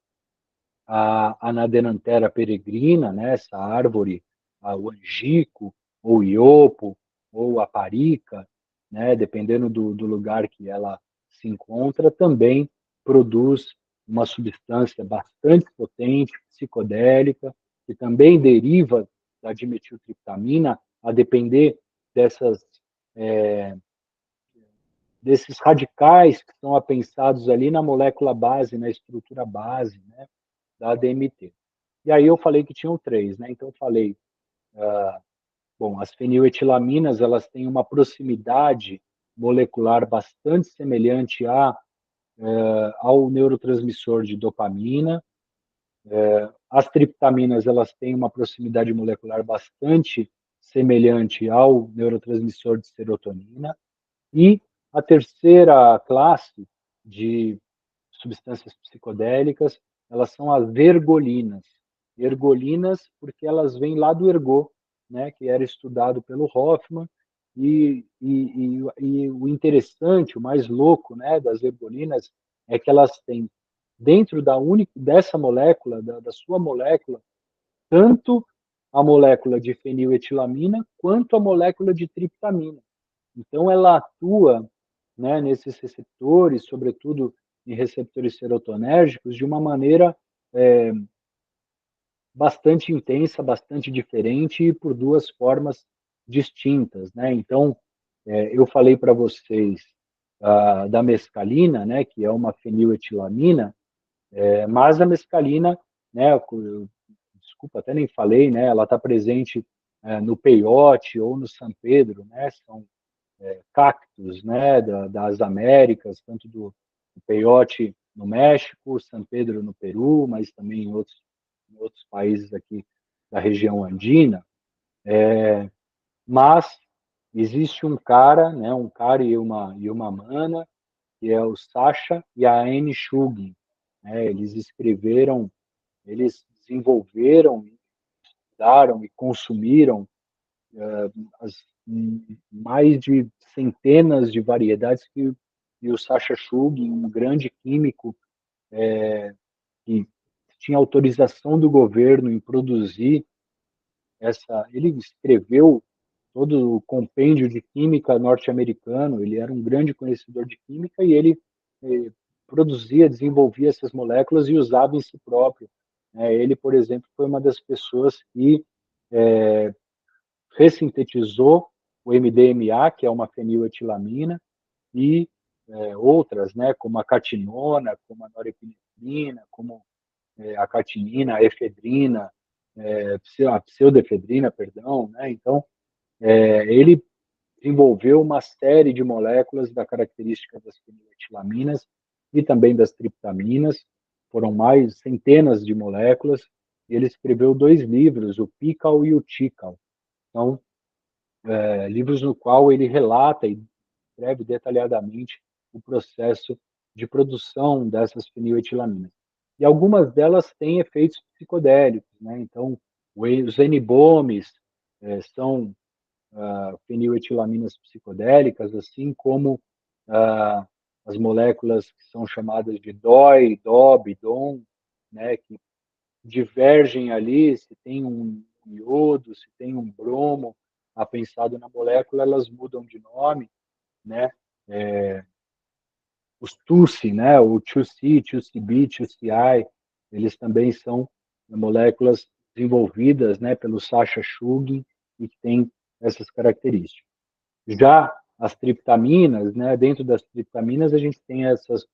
a Anadenanthera peregrina, né, essa árvore, o angico, ou o iopo, ou a parica, né, dependendo do lugar que ela se encontra, também produz uma substância bastante potente, psicodélica, que também deriva da dimetiltriptamina, a depender dessas, desses radicais que são apensados ali na molécula base, na estrutura base, né, da DMT. E aí eu falei que tinham três, né? Então eu falei, bom, as feniletilaminas, elas têm uma proximidade molecular bastante semelhante ao neurotransmissor de dopamina. As triptaminas, elas têm uma proximidade molecular bastante semelhante ao neurotransmissor de serotonina. E a terceira classe de substâncias psicodélicas, elas são as ergolinas. Ergolinas porque elas vêm lá do ergot, né, que era estudado pelo Hoffman, e o interessante, o mais louco, né, das ergolinas é que elas têm dentro dessa molécula, da sua molécula, tanto a molécula de feniletilamina quanto a molécula de triptamina. Então, ela atua, né, nesses receptores, sobretudo em receptores serotonérgicos, de uma maneira bastante intensa, bastante diferente e por duas formas distintas. Né? Então, eu falei para vocês da mescalina, né, que é uma feniletilamina, mas a mescalina, né, desculpa, até nem falei, né, ela está presente no peiote ou no San Pedro, né, são cactos, né, das Américas, tanto do peiote no México, San Pedro no Peru, mas também em outros países aqui da região andina. Mas existe um cara, né, um cara e uma mana, que é o Sasha e a Anne Shugin, né, eles desenvolveram, estudaram e consumiram as mais de centenas de variedades e o Sasha Shugin, um grande químico que tinha autorização do governo em produzir ele escreveu todo o compêndio de química norte-americano, ele era um grande conhecedor de química e ele produzia, desenvolvia essas moléculas e usava em si próprio. Ele, por exemplo, foi uma das pessoas que ressintetizou o MDMA, que é uma feniletilamina, e outras, né, como a catinona, como a norepinefrina, como a catinina, a efedrina, a pseudoefedrina, perdão, né? Então, ele desenvolveu uma série de moléculas da característica das feniletilaminas e também das triptaminas, foram mais centenas de moléculas, e ele escreveu 2 livros, o PICAL e o TICAL. São livros no qual ele relata e descreve detalhadamente o processo de produção dessas feniletilaminas. E algumas delas têm efeitos psicodélicos, né? Então, os N-bomes são feniletilaminas psicodélicas, assim como as moléculas que são chamadas de DOI, DOB, DOM, né, que divergem ali, se tem um iodo, se tem um bromo apensado na molécula, elas mudam de nome, né? Os TUSI, né, o 2C, 2CB, 2CI, eles também são moléculas desenvolvidas, né, pelo Sasha Shugin e que têm essas características. Já as triptaminas, né, dentro das triptaminas a gente tem essas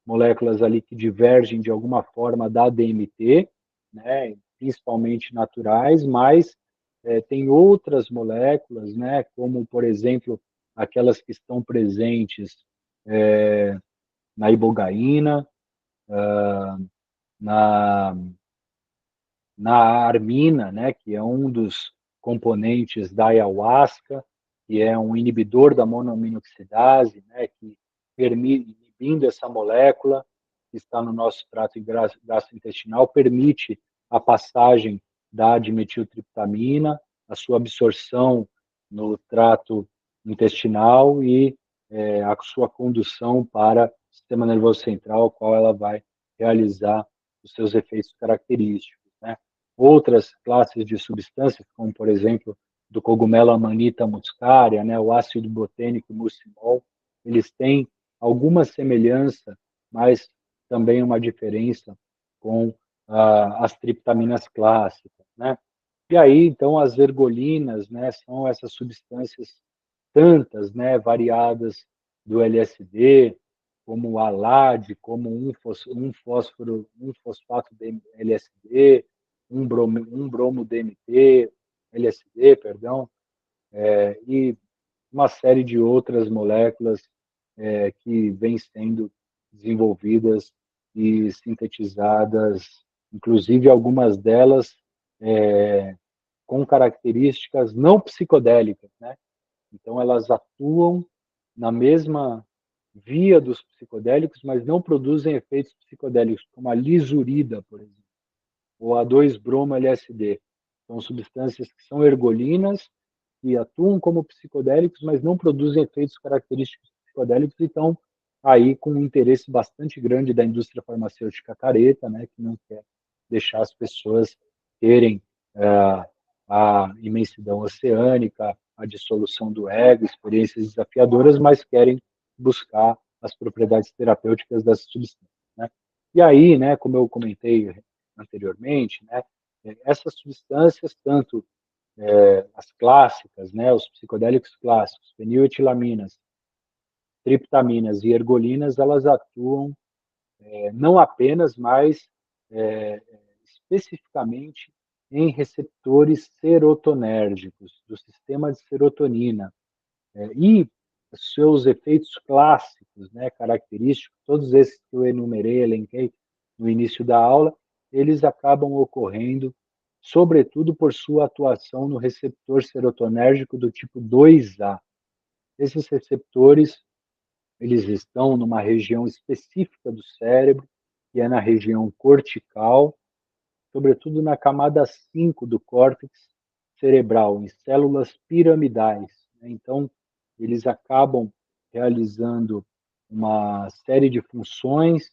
moléculas ali que divergem de alguma forma da DMT, né, principalmente naturais, mas tem outras moléculas, né, como, por exemplo, aquelas que estão presentes na ibogaína, na, na armina, né, que é um dos componentes da ayahuasca, que é um inibidor da monoaminoxidase, né, que permite, inibindo essa molécula que está no nosso trato gastrointestinal, permite a passagem da dimetiltriptamina, a sua absorção no trato intestinal e a sua condução para o sistema nervoso central, ao qual ela vai realizar os seus efeitos característicos, né? Outras classes de substâncias, como, por exemplo, do cogumelo Amanita muscaria, né, o ácido botânico muscimol, eles têm alguma semelhança, mas também uma diferença com as triptaminas clássicas, né? E aí, então, as ergolinas, né, são essas substâncias tantas, né, variadas do LSD, como o ALAD, como um fosfato de LSD, um bromo DMT, LSD, perdão, e uma série de outras moléculas que vêm sendo desenvolvidas e sintetizadas, inclusive algumas delas com características não psicodélicas, né? Então elas atuam na mesma via dos psicodélicos, mas não produzem efeitos psicodélicos, como a lisurida, por exemplo, ou a 2-bromo-LSD. São substâncias que são ergolinas, que atuam como psicodélicos, mas não produzem efeitos característicos psicodélicos e estão aí com um interesse bastante grande da indústria farmacêutica careta, né, que não quer deixar as pessoas terem a imensidão oceânica, a dissolução do ego, experiências desafiadoras, mas querem buscar as propriedades terapêuticas dessas substâncias, né? E aí, né, como eu comentei anteriormente, né, essas substâncias, tanto as clássicas, né, os psicodélicos clássicos, feniletilaminas, triptaminas e ergolinas, elas atuam não apenas, mas especificamente em receptores serotonérgicos, do sistema de serotonina. E seus efeitos clássicos, né, característicos, todos esses que eu enumerei, elenquei no início da aula, eles acabam ocorrendo, sobretudo por sua atuação no receptor serotonérgico do tipo 2A. Esses receptores, eles estão numa região específica do cérebro, que é na região cortical, sobretudo na camada 5 do córtex cerebral, em células piramidais. Então, eles acabam realizando uma série de funções,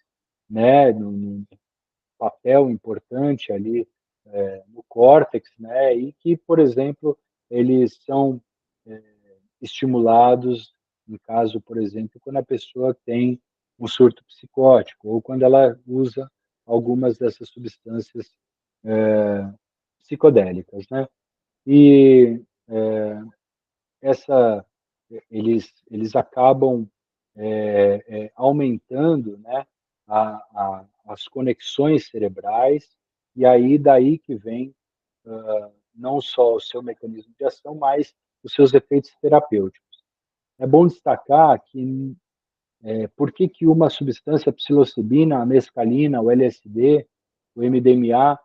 né, num papel importante ali no córtex, né, e que, por exemplo, eles são estimulados em caso, por exemplo, quando a pessoa tem um surto psicótico ou quando ela usa algumas dessas substâncias psicodélicas, né? E essa eles acabam aumentando, né, as conexões cerebrais, e aí daí que vem não só o seu mecanismo de ação, mas os seus efeitos terapêuticos. É bom destacar que por que que uma substância psilocibina, a mescalina, o LSD, o MDMA,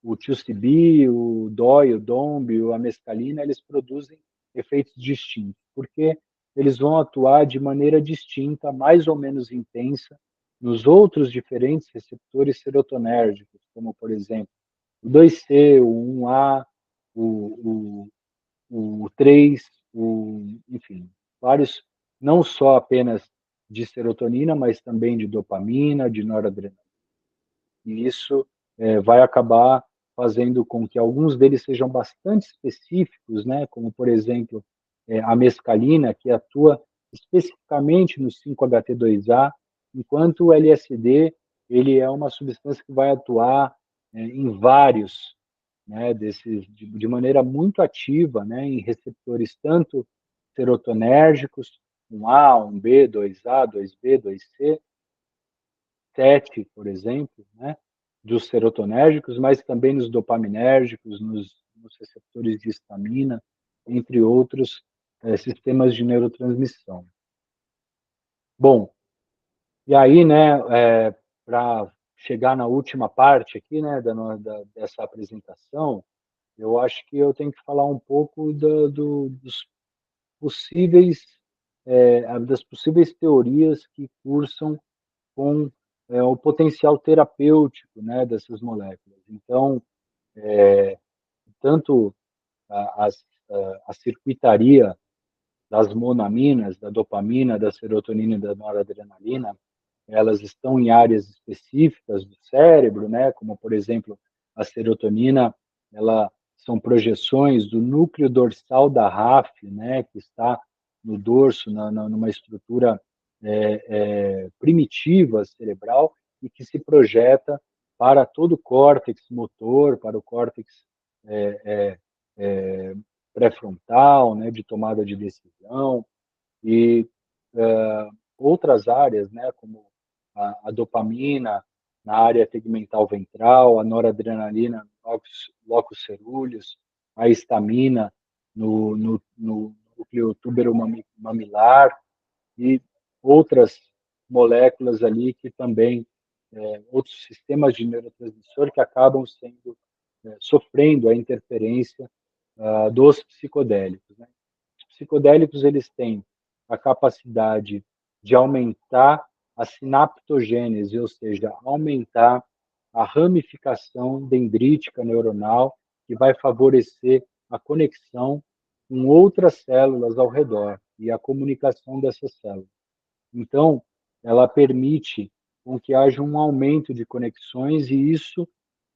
o 2CB, o DOI, o DOMB, a mescalina, eles produzem efeitos distintos, porque eles vão atuar de maneira distinta, mais ou menos intensa, nos outros diferentes receptores serotonérgicos, como, por exemplo, o 2C, o 1A, o, o 3, enfim, vários, não só apenas de serotonina, mas também de dopamina, de noradrenalina. E isso vai acabar fazendo com que alguns deles sejam bastante específicos, né, como, por exemplo, a mescalina, que atua especificamente no 5-HT2A, enquanto o LSD ele é uma substância que vai atuar em vários, né, desses, de maneira muito ativa, né, em receptores tanto serotonérgicos, 1A, 1B, 2A, 2B, 2C, 7, por exemplo, né, dos serotonérgicos, mas também nos dopaminérgicos, nos receptores de histamina, entre outros sistemas de neurotransmissão. Bom, e aí, né, para chegar na última parte aqui, né, dessa apresentação, eu acho que eu tenho que falar um pouco dos possíveis, das possíveis teorias que cursam com o potencial terapêutico, né, dessas moléculas. Então, tanto a circuitaria das monaminas, da dopamina, da serotonina e da noradrenalina, elas estão em áreas específicas do cérebro, né, como, por exemplo, a serotonina, ela são projeções do núcleo dorsal da RAF, né, que está no dorso, numa estrutura primitiva cerebral e que se projeta para todo o córtex motor, para o córtex pré-frontal, né, de tomada de decisão, e outras áreas, né, como a dopamina na área tegmental ventral, a noradrenalina no locus ceruleus, a histamina no núcleo tuberomamilar e outras moléculas ali que também, outros sistemas de neurotransmissor que acabam sendo, sofrendo a interferência dos psicodélicos, né? Os psicodélicos, eles têm a capacidade de aumentar a sinaptogênese, ou seja, aumentar a ramificação dendrítica neuronal, que vai favorecer a conexão com outras células ao redor e a comunicação dessas células. Então, ela permite com que haja um aumento de conexões e isso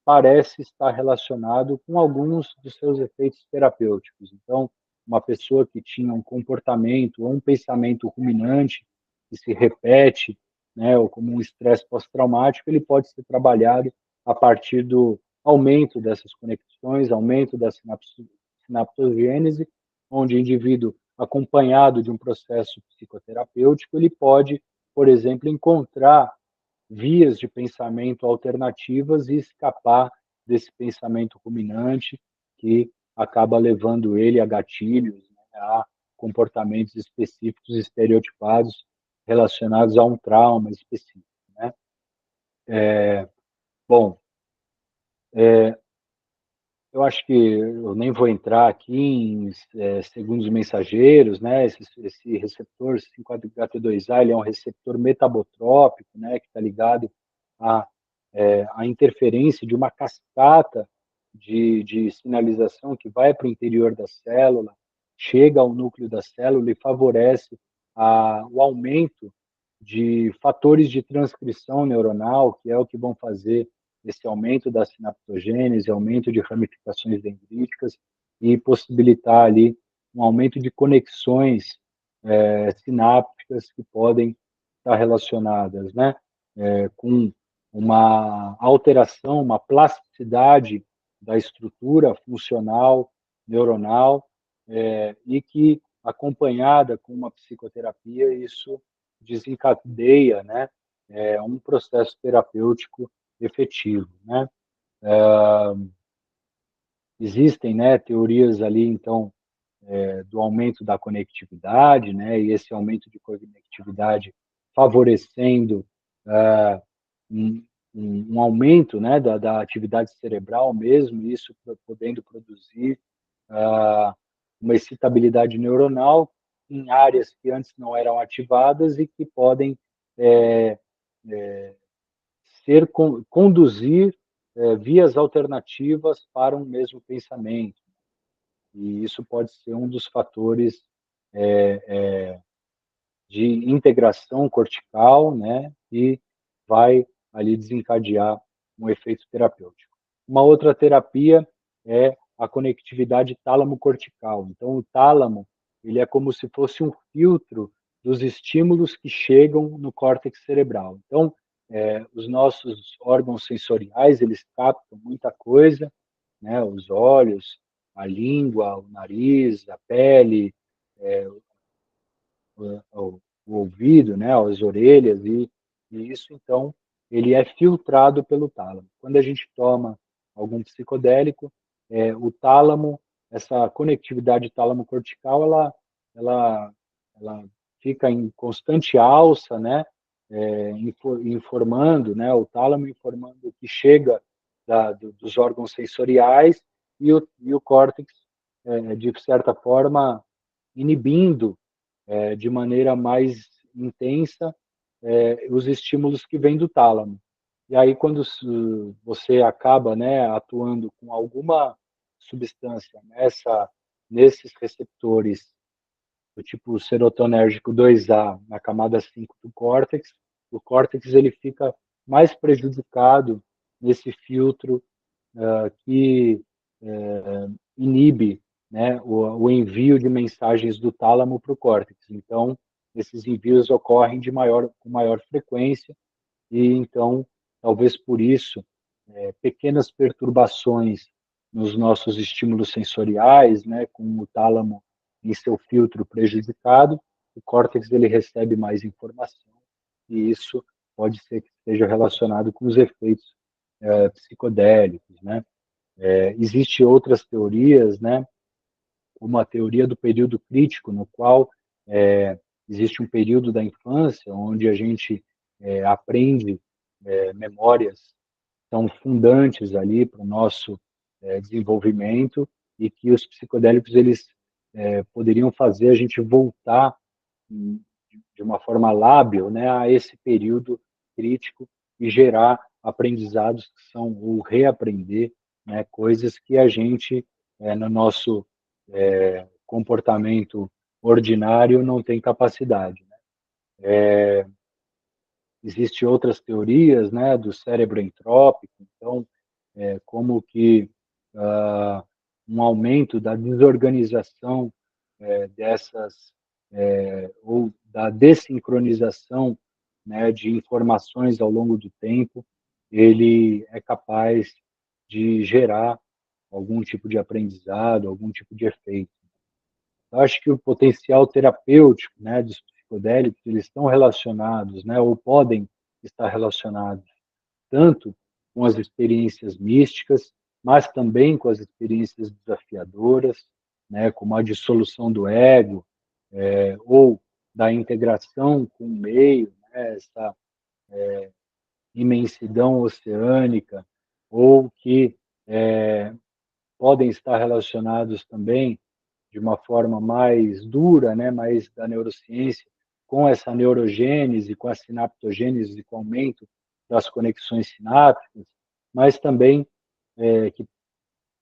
parece estar relacionado com alguns dos seus efeitos terapêuticos. Então, uma pessoa que tinha um comportamento ou um pensamento ruminante que se repete, né, ou como um estresse pós-traumático, ele pode ser trabalhado a partir do aumento dessas conexões, aumento da sinaptogênese, onde o indivíduo acompanhado de um processo psicoterapêutico, ele pode, por exemplo, encontrar vias de pensamento alternativas e escapar desse pensamento ruminante que acaba levando ele a gatilhos, né, a comportamentos específicos estereotipados relacionados a um trauma específico, né? Bom, eu acho que eu nem vou entrar aqui em segundos mensageiros, né? Esse receptor 5-HT2A, ele é um receptor metabotrópico, né? Que está ligado à, à interferência de uma cascata de sinalização que vai para o interior da célula, chega ao núcleo da célula e favorece o aumento de fatores de transcrição neuronal, que é o que vão fazer esse aumento da sinaptogênese, aumento de ramificações dendríticas e possibilitar ali um aumento de conexões sinápticas que podem estar relacionadas, né, com uma alteração, uma plasticidade da estrutura funcional neuronal e que, acompanhada com uma psicoterapia, isso desencadeia, né, um processo terapêutico efetivo, né? Existem, né, teorias ali, então, do aumento da conectividade, né, e esse aumento de conectividade favorecendo um, um aumento, né, da atividade cerebral mesmo, isso podendo produzir uma excitabilidade neuronal em áreas que antes não eram ativadas e que podem conduzir vias alternativas para um mesmo pensamento. E isso pode ser um dos fatores de integração cortical, né, e vai ali desencadear um efeito terapêutico. Uma outra terapia é a conectividade tálamo-cortical. Então, o tálamo, ele é como se fosse um filtro dos estímulos que chegam no córtex cerebral. Então, os nossos órgãos sensoriais, eles captam muita coisa, né, os olhos, a língua, o nariz, a pele, o ouvido, né, as orelhas, e isso, então, ele é filtrado pelo tálamo. Quando a gente toma algum psicodélico, o tálamo, essa conectividade tálamo-cortical, ela fica em constante alça, né, informando, né, o tálamo informando o que chega dos órgãos sensoriais e o córtex, de certa forma, inibindo de maneira mais intensa os estímulos que vêm do tálamo. E aí, quando você acaba, né, atuando com alguma substância nesses receptores do tipo serotonérgico 2A na camada 5 do córtex, o córtex ele fica mais prejudicado nesse filtro que inibe, né, o envio de mensagens do tálamo para o córtex. Então, esses envios ocorrem com maior frequência e, então, talvez por isso, pequenas perturbações nos nossos estímulos sensoriais, né, com o tálamo em seu filtro prejudicado, o córtex ele recebe mais informação e isso pode ser que esteja relacionado com os efeitos psicodélicos, né? Existem outras teorias, né, como a teoria do período crítico, no qual existe um período da infância onde a gente aprende memórias são fundantes ali para o nosso desenvolvimento e que os psicodélicos eles poderiam fazer a gente voltar de uma forma lábil, né, a esse período crítico e gerar aprendizados que são ou reaprender, né, coisas que a gente no nosso comportamento ordinário não tem capacidade, né? Existem outras teorias, né, do cérebro entrópico, então, como que um aumento da desorganização dessas, ou da dessincronização, né, de informações ao longo do tempo, ele é capaz de gerar algum tipo de aprendizado, algum tipo de efeito. Eu acho que o potencial terapêutico, né, dos psicodélicos, eles estão relacionados, né, ou podem estar relacionados tanto com as experiências místicas, mas também com as experiências desafiadoras, né, como a dissolução do ego, ou da integração com o meio, né, essa imensidão oceânica, ou que podem estar relacionados também de uma forma mais dura, né, mais da neurociência, com essa neurogênese, com a sinaptogênese, com o aumento das conexões sinápticas, mas também que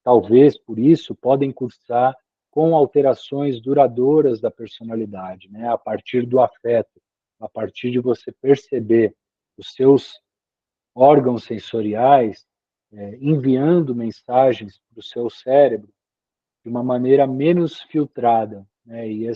talvez por isso podem cursar com alterações duradouras da personalidade, né, a partir do afeto, a partir de você perceber os seus órgãos sensoriais enviando mensagens para o seu cérebro de uma maneira menos filtrada, né? E,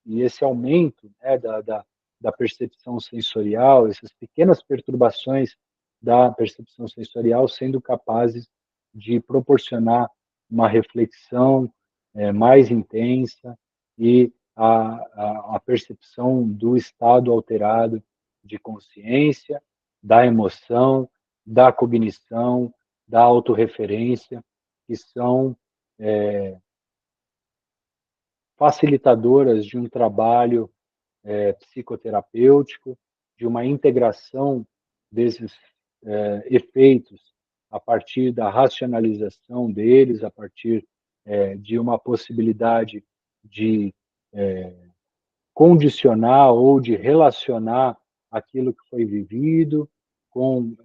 e esse aumento, né, da percepção sensorial, essas pequenas perturbações da percepção sensorial sendo capazes de proporcionar uma reflexão mais intensa e a percepção do estado alterado de consciência, da emoção, da cognição, da autorreferência, que são facilitadoras de um trabalho psicoterapêutico, de uma integração desses efeitos a partir da racionalização deles, a partir de uma possibilidade de condicionar ou de relacionar aquilo que foi vivido com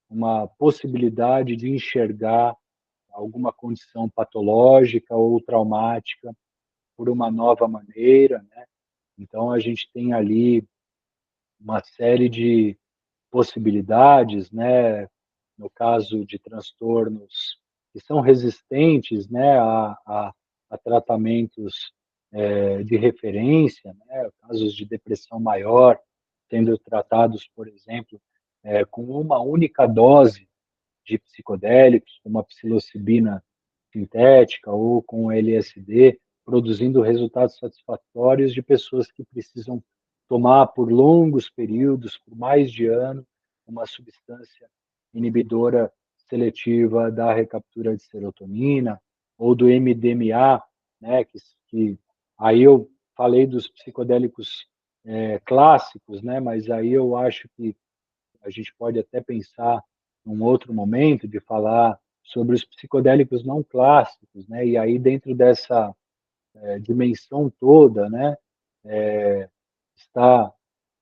uma possibilidade de enxergar alguma condição patológica ou traumática por uma nova maneira, né? Então a gente tem ali uma série de possibilidades, né? No caso de transtornos que são resistentes, né, a tratamentos de referência, né? Casos de depressão maior sendo tratados, por exemplo, com uma única dose de psicodélicos, como a psilocibina sintética ou com LSD, produzindo resultados satisfatórios de pessoas que precisam tomar por longos períodos, por mais de ano, uma substância inibidora seletiva da recaptura de serotonina ou do MDMA, né, que aí eu falei dos psicodélicos clássicos, né, mas aí eu acho que a gente pode até pensar num outro momento de falar sobre os psicodélicos não clássicos, né? E aí dentro dessa dimensão toda, né, está,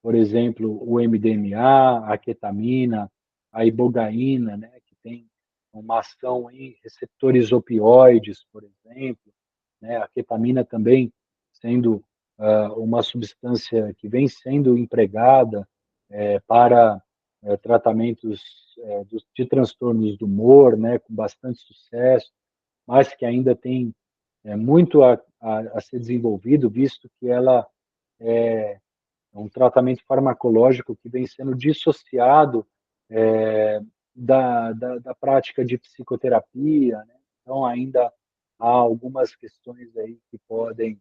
por exemplo, o MDMA, a ketamina, a ibogaína, né, que tem uma ação em receptores opioides, por exemplo, né? A ketamina também sendo uma substância que vem sendo empregada para tratamentos de transtornos do humor, né, com bastante sucesso, mas que ainda tem muito a ser desenvolvido, visto que ela é um tratamento farmacológico que vem sendo dissociado da prática de psicoterapia, né? Então ainda há algumas questões aí que podem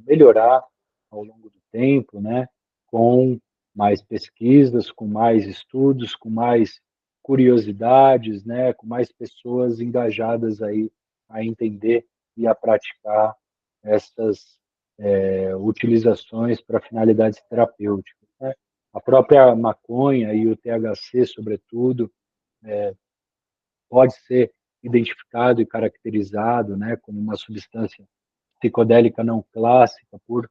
melhorar ao longo do tempo, né? Com mais pesquisas, com mais estudos, com mais curiosidades, né? Com mais pessoas engajadas aí a entender e a praticar essas utilizações para finalidades terapêuticas, né? A própria maconha e o THC, sobretudo, pode ser identificado e caracterizado, né, como uma substância psicodélica não clássica por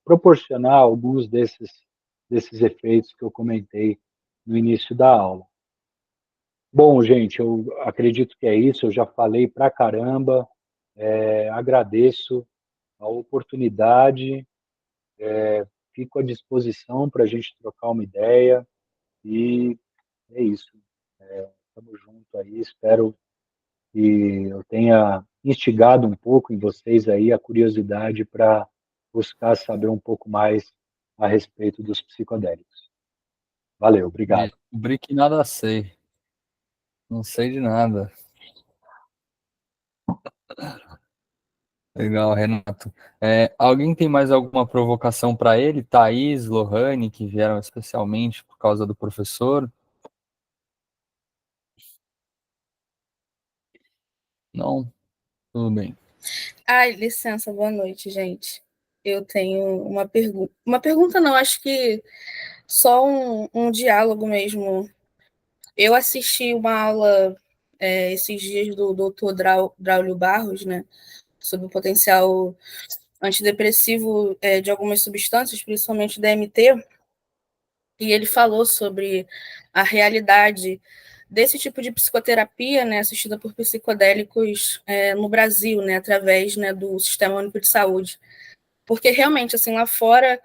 proporcionar alguns desses efeitos que eu comentei no início da aula. Bom, gente, eu acredito que é isso. Eu já falei pra caramba. Agradeço a oportunidade. Fico à disposição para a gente trocar uma ideia. E é isso. Estamos juntos aí. Espero que eu tenha instigado um pouco em vocês aí a curiosidade para buscar saber um pouco mais a respeito dos psicodélicos. Valeu, obrigado. Descobri que nada sei. Não sei de nada. Legal, Renato. Alguém tem mais alguma provocação para ele? Thaís, Lohane, que vieram especialmente por causa do professor? Não? Tudo bem. Ai, licença, boa noite, gente. Eu tenho uma pergunta. Uma pergunta não, acho que só um diálogo mesmo. Eu assisti uma aula esses dias do Dr. Braulio Barros, né, sobre o potencial antidepressivo de algumas substâncias, principalmente DMT, e ele falou sobre a realidade desse tipo de psicoterapia, né, assistida por psicodélicos no Brasil, né, através, né, do Sistema Único de Saúde. Porque realmente, assim, lá fora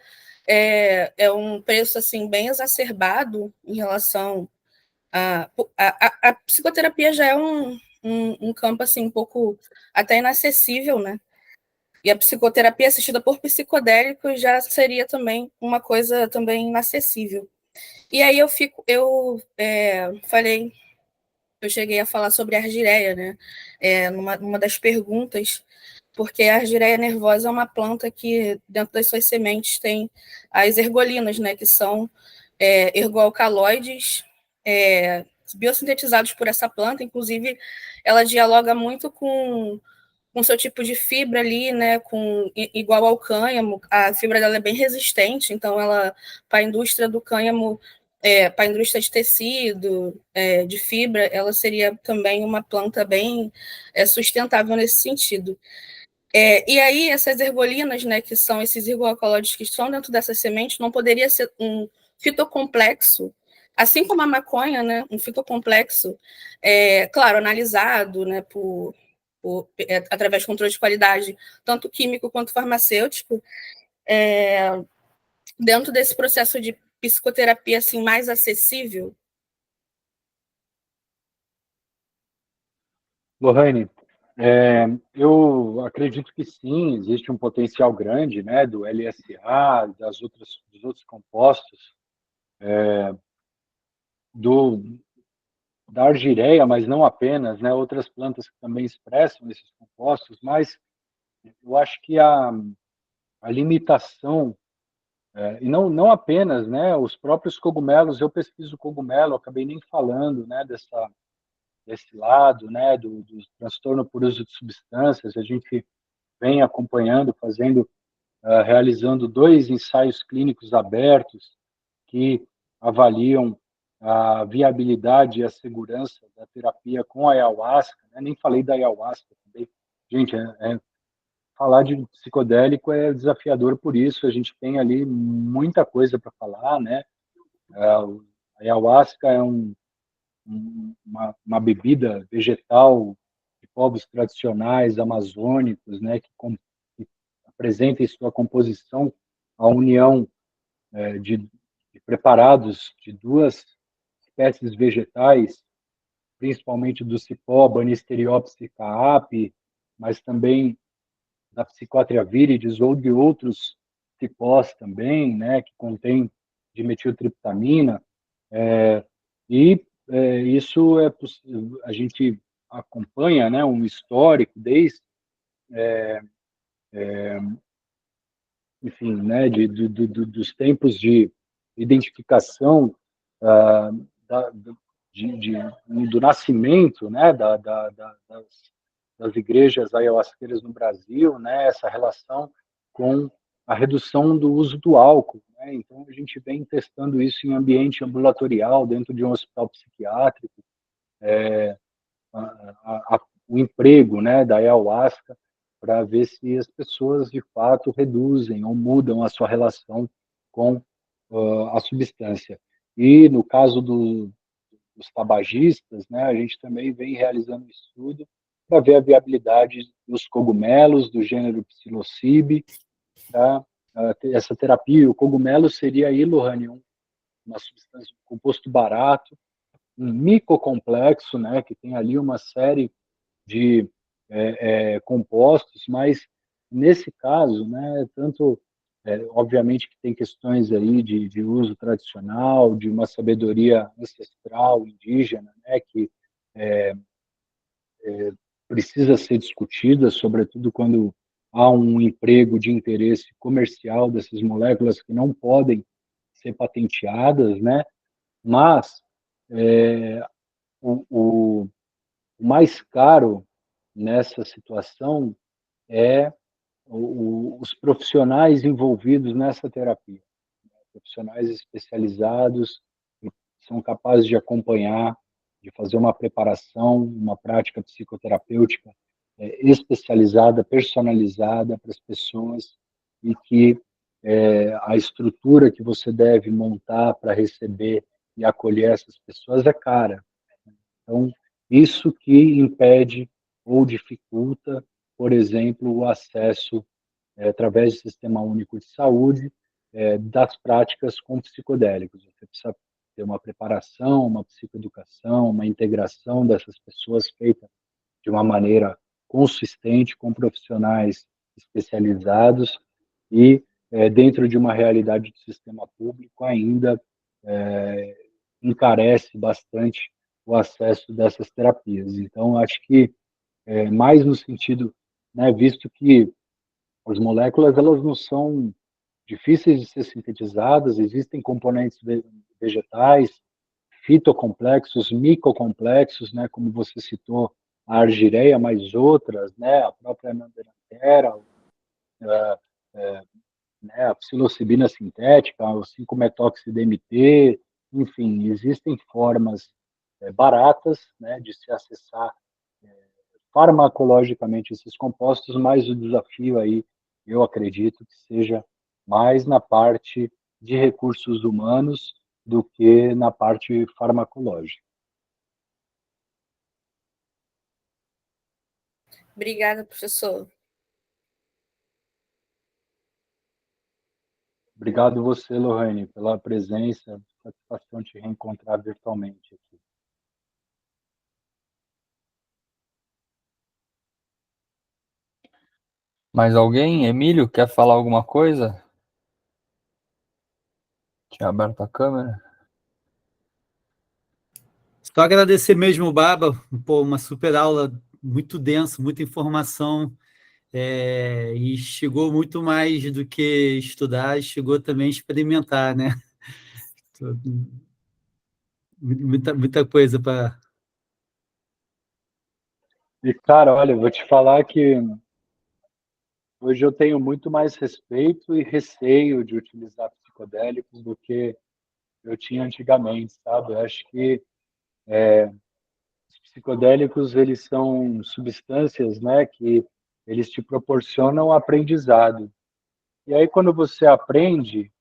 é um preço assim bem exacerbado em relação a psicoterapia já é um campo assim um pouco até inacessível, né? E a psicoterapia assistida por psicodélicos já seria também uma coisa também inacessível. E aí eu cheguei a falar sobre a argireia, né? Numa das perguntas, porque a argireia nervosa é uma planta que dentro das suas sementes tem as ergolinas, né? Que são ergoalcaloides biosintetizados por essa planta, inclusive ela dialoga muito com o seu tipo de fibra ali, né, igual ao cânhamo, a fibra dela é bem resistente, então ela, para a indústria do cânhamo, para a indústria de tecido, de fibra, ela seria também uma planta bem sustentável nesse sentido. E aí, essas ergolinas, né, que são esses ergoalcaloides que estão dentro dessas sementes, não poderia ser um fitocomplexo, assim como a maconha, né, um fitocomplexo, claro, analisado, né, através de controle de qualidade, tanto químico quanto farmacêutico, dentro desse processo de psicoterapia assim, mais acessível. Lohane, eu acredito que sim, existe um potencial grande, né, do LSA, dos outros compostos, da argireia, mas não apenas, né, outras plantas que também expressam esses compostos, mas eu acho que a limitação, e não apenas, né, os próprios cogumelos, eu pesquiso cogumelo, acabei nem falando, né, desse lado, né, do transtorno por uso de substâncias, a gente vem acompanhando, realizando 2 ensaios clínicos abertos que avaliam a viabilidade e a segurança da terapia com a ayahuasca, né? Nem falei da ayahuasca também. Gente, falar de psicodélico é desafiador por isso, a gente tem ali muita coisa para falar, né? A ayahuasca é uma bebida vegetal de povos tradicionais amazônicos, né, que apresenta em sua composição a união de preparados de 2 espécies vegetais, principalmente do cipó Banisteriopsis caapi, mas também da Psychotria viridis ou de outros cipós também, né, que contém dimetiltriptamina, e isso é possível, a gente acompanha, né, um histórico desde, enfim, né, dos tempos de identificação ah, da, do nascimento, né, das igrejas ayahuasqueiras no Brasil, né, essa relação com a redução do uso do álcool, né? Então a gente vem testando isso em ambiente ambulatorial dentro de um hospital psiquiátrico, o emprego, né, da ayahuasca para ver se as pessoas de fato reduzem ou mudam a sua relação com a substância. E no caso dos tabagistas, né, a gente também vem realizando um estudo para ver a viabilidade dos cogumelos do gênero Psilocybe, tá? Essa terapia, o cogumelo seria aí, Lohane, uma substância, um composto barato, um micocomplexo, né, que tem ali uma série de compostos, mas nesse caso, né, tanto obviamente que tem questões aí de uso tradicional, de uma sabedoria ancestral, indígena, né, que precisa ser discutida, sobretudo quando há um emprego de interesse comercial dessas moléculas que não podem ser patenteadas, né? Mas o mais caro nessa situação é os profissionais envolvidos nessa terapia, profissionais especializados que são capazes de acompanhar, de fazer uma preparação, uma prática psicoterapêutica especializada, personalizada para as pessoas e que a estrutura que você deve montar para receber e acolher essas pessoas é cara. Então, isso que impede ou dificulta, por exemplo, o acesso, através do Sistema Único de Saúde, das práticas com psicodélicos. Você precisa ter uma preparação, uma psicoeducação, uma integração dessas pessoas feita de uma maneira consistente, com profissionais especializados e, dentro de uma realidade do sistema público, ainda encarece bastante o acesso dessas terapias. Então, acho que mais no sentido, né, visto que as moléculas elas não são difíceis de ser sintetizadas, existem componentes vegetais, fitocomplexos, micocomplexos, né, como você citou, a argireia, mas outras, né, a própria anandranthera, né, a psilocibina sintética, o 5-metoxi-DMT, enfim, existem formas baratas, né, de se acessar farmacologicamente esses compostos, mas o desafio aí, eu acredito que seja mais na parte de recursos humanos do que na parte farmacológica. Obrigada, professor. Obrigado você, Lohane, pela presença, satisfação te reencontrar virtualmente aqui. Mais alguém? Emílio, quer falar alguma coisa? Tinha aberto a câmera. Só agradecer mesmo, Baba, pô, uma super aula, muito densa, muita informação, e chegou muito mais do que estudar, chegou também a experimentar, né? Muita coisa para... E, cara, olha, eu vou te falar que hoje eu tenho muito mais respeito e receio de utilizar psicodélicos do que eu tinha antigamente, sabe? Eu acho que os psicodélicos, eles são substâncias, né, que eles te proporcionam aprendizado. E aí, quando você aprende,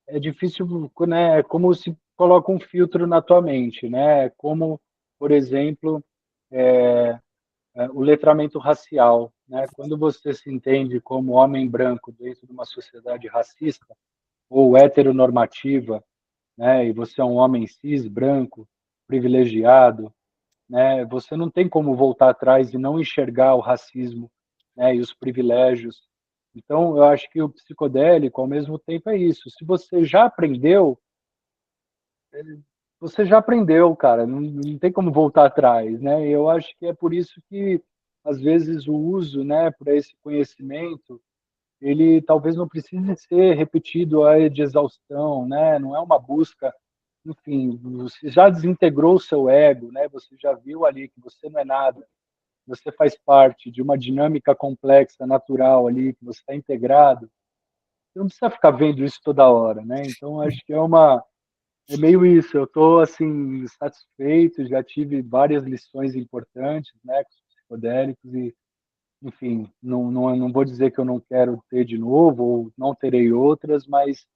é difícil, né, é como se coloca um filtro na tua mente, né? Como, por exemplo, o letramento racial, né? Quando você se entende como homem branco dentro de uma sociedade racista ou heteronormativa, né? E você é um homem cis, branco, privilegiado, né? Você não tem como voltar atrás e não enxergar o racismo, né? E os privilégios. Então, eu acho que o psicodélico, ao mesmo tempo, é isso. Se você já aprendeu, cara. Não tem como voltar atrás, né? E eu acho que é por isso que, às vezes, o uso, né, para esse conhecimento, ele talvez não precise ser repetido de exaustão, né? Não é uma busca, enfim, você já desintegrou o seu ego, né? Você já viu ali que você não é nada, você faz parte de uma dinâmica complexa, natural ali, que você está integrado. Você não precisa ficar vendo isso toda hora, né? Então acho que é meio isso. Eu estou assim satisfeito, já tive várias lições importantes, né, com os psicodélicos e enfim, não vou dizer que eu não quero ter de novo ou não terei outras, mas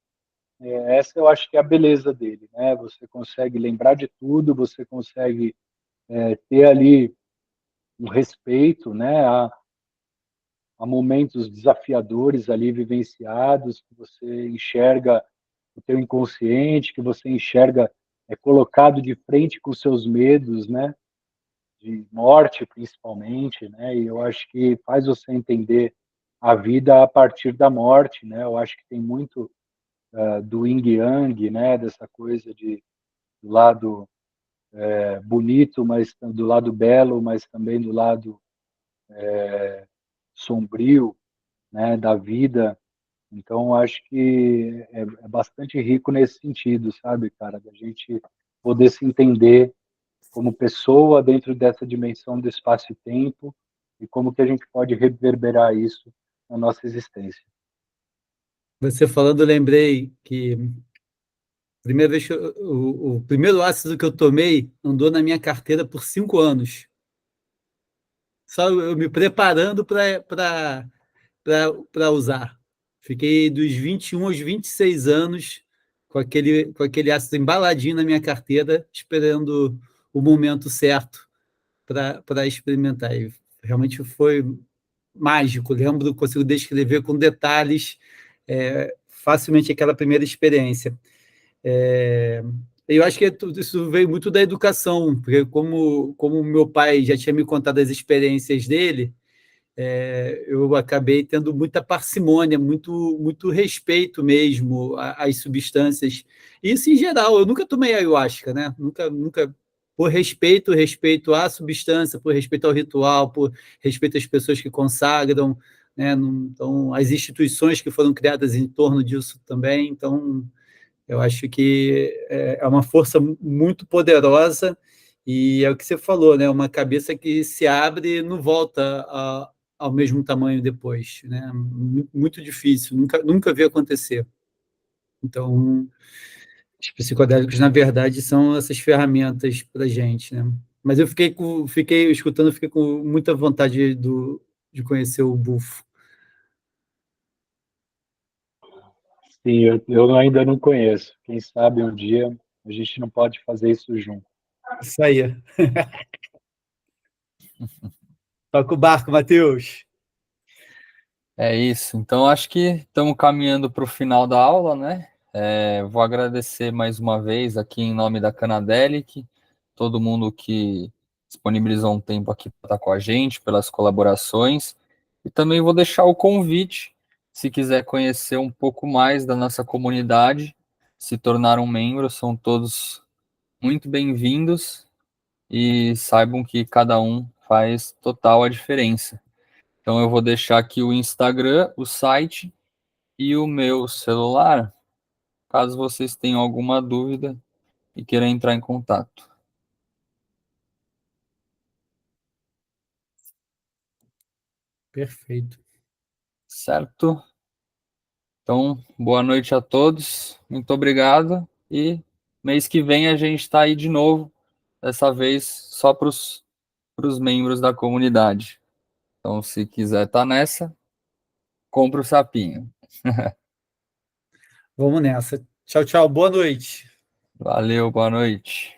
essa eu acho que é a beleza dele, né? Você consegue lembrar de tudo, você consegue ter ali um respeito, né? A momentos desafiadores ali vivenciados, que você enxerga o teu inconsciente, que você enxerga colocado de frente com seus medos, né? De morte, principalmente, né? E eu acho que faz você entender a vida a partir da morte, né? Eu acho que tem muito do yin yang, né? Dessa coisa do lado bonito, mas do lado belo, mas também do lado sombrio, né, da vida. Então, acho que é bastante rico nesse sentido, sabe, cara, da gente poder se entender como pessoa dentro dessa dimensão do espaço e tempo e como que a gente pode reverberar isso na nossa existência. Você falando, eu lembrei que a primeira vez que o primeiro ácido que eu tomei andou na minha carteira por 5 anos. Só eu me preparando para usar. Fiquei dos 21 aos 26 anos com aquele ácido embaladinho na minha carteira, esperando o momento certo para experimentar. E realmente foi mágico. Lembro, consigo descrever com detalhes facilmente aquela primeira experiência. Eu acho que isso veio muito da educação, porque como meu pai já tinha me contado as experiências dele, eu acabei tendo muita parcimônia, muito respeito mesmo às substâncias. Isso em geral, eu nunca tomei ayahuasca, né? Nunca por respeito à substância, por respeito ao ritual, por respeito às pessoas que consagram, né? Então, as instituições que foram criadas em torno disso também. Então, eu acho que é uma força muito poderosa e é o que você falou, né? Uma cabeça que se abre e não volta ao mesmo tamanho depois, né? Muito difícil, nunca vi acontecer. Então, os psicodélicos, na verdade, são essas ferramentas para a gente, né? Mas eu fiquei escutando, fiquei com muita vontade de conhecer o bufo. Sim, eu ainda não conheço. Quem sabe um dia a gente não pode fazer isso junto. Isso aí. Toca o barco, Matheus. É isso. Então, acho que estamos caminhando para o final da aula, né? Vou agradecer mais uma vez aqui em nome da Canadelic, todo mundo que disponibilizou um tempo aqui para estar com a gente, pelas colaborações. E também vou deixar o convite, se quiser conhecer um pouco mais da nossa comunidade, se tornar um membro, são todos muito bem-vindos e saibam que cada um faz total a diferença. Então eu vou deixar aqui o Instagram, o site e o meu celular, caso vocês tenham alguma dúvida e queiram entrar em contato. Perfeito. Certo? Então, boa noite a todos, muito obrigado e mês que vem a gente está aí de novo, dessa vez só para os membros da comunidade. Então, se quiser estar nessa, compra o sapinho. Vamos nessa. Tchau, tchau. Boa noite. Valeu, boa noite.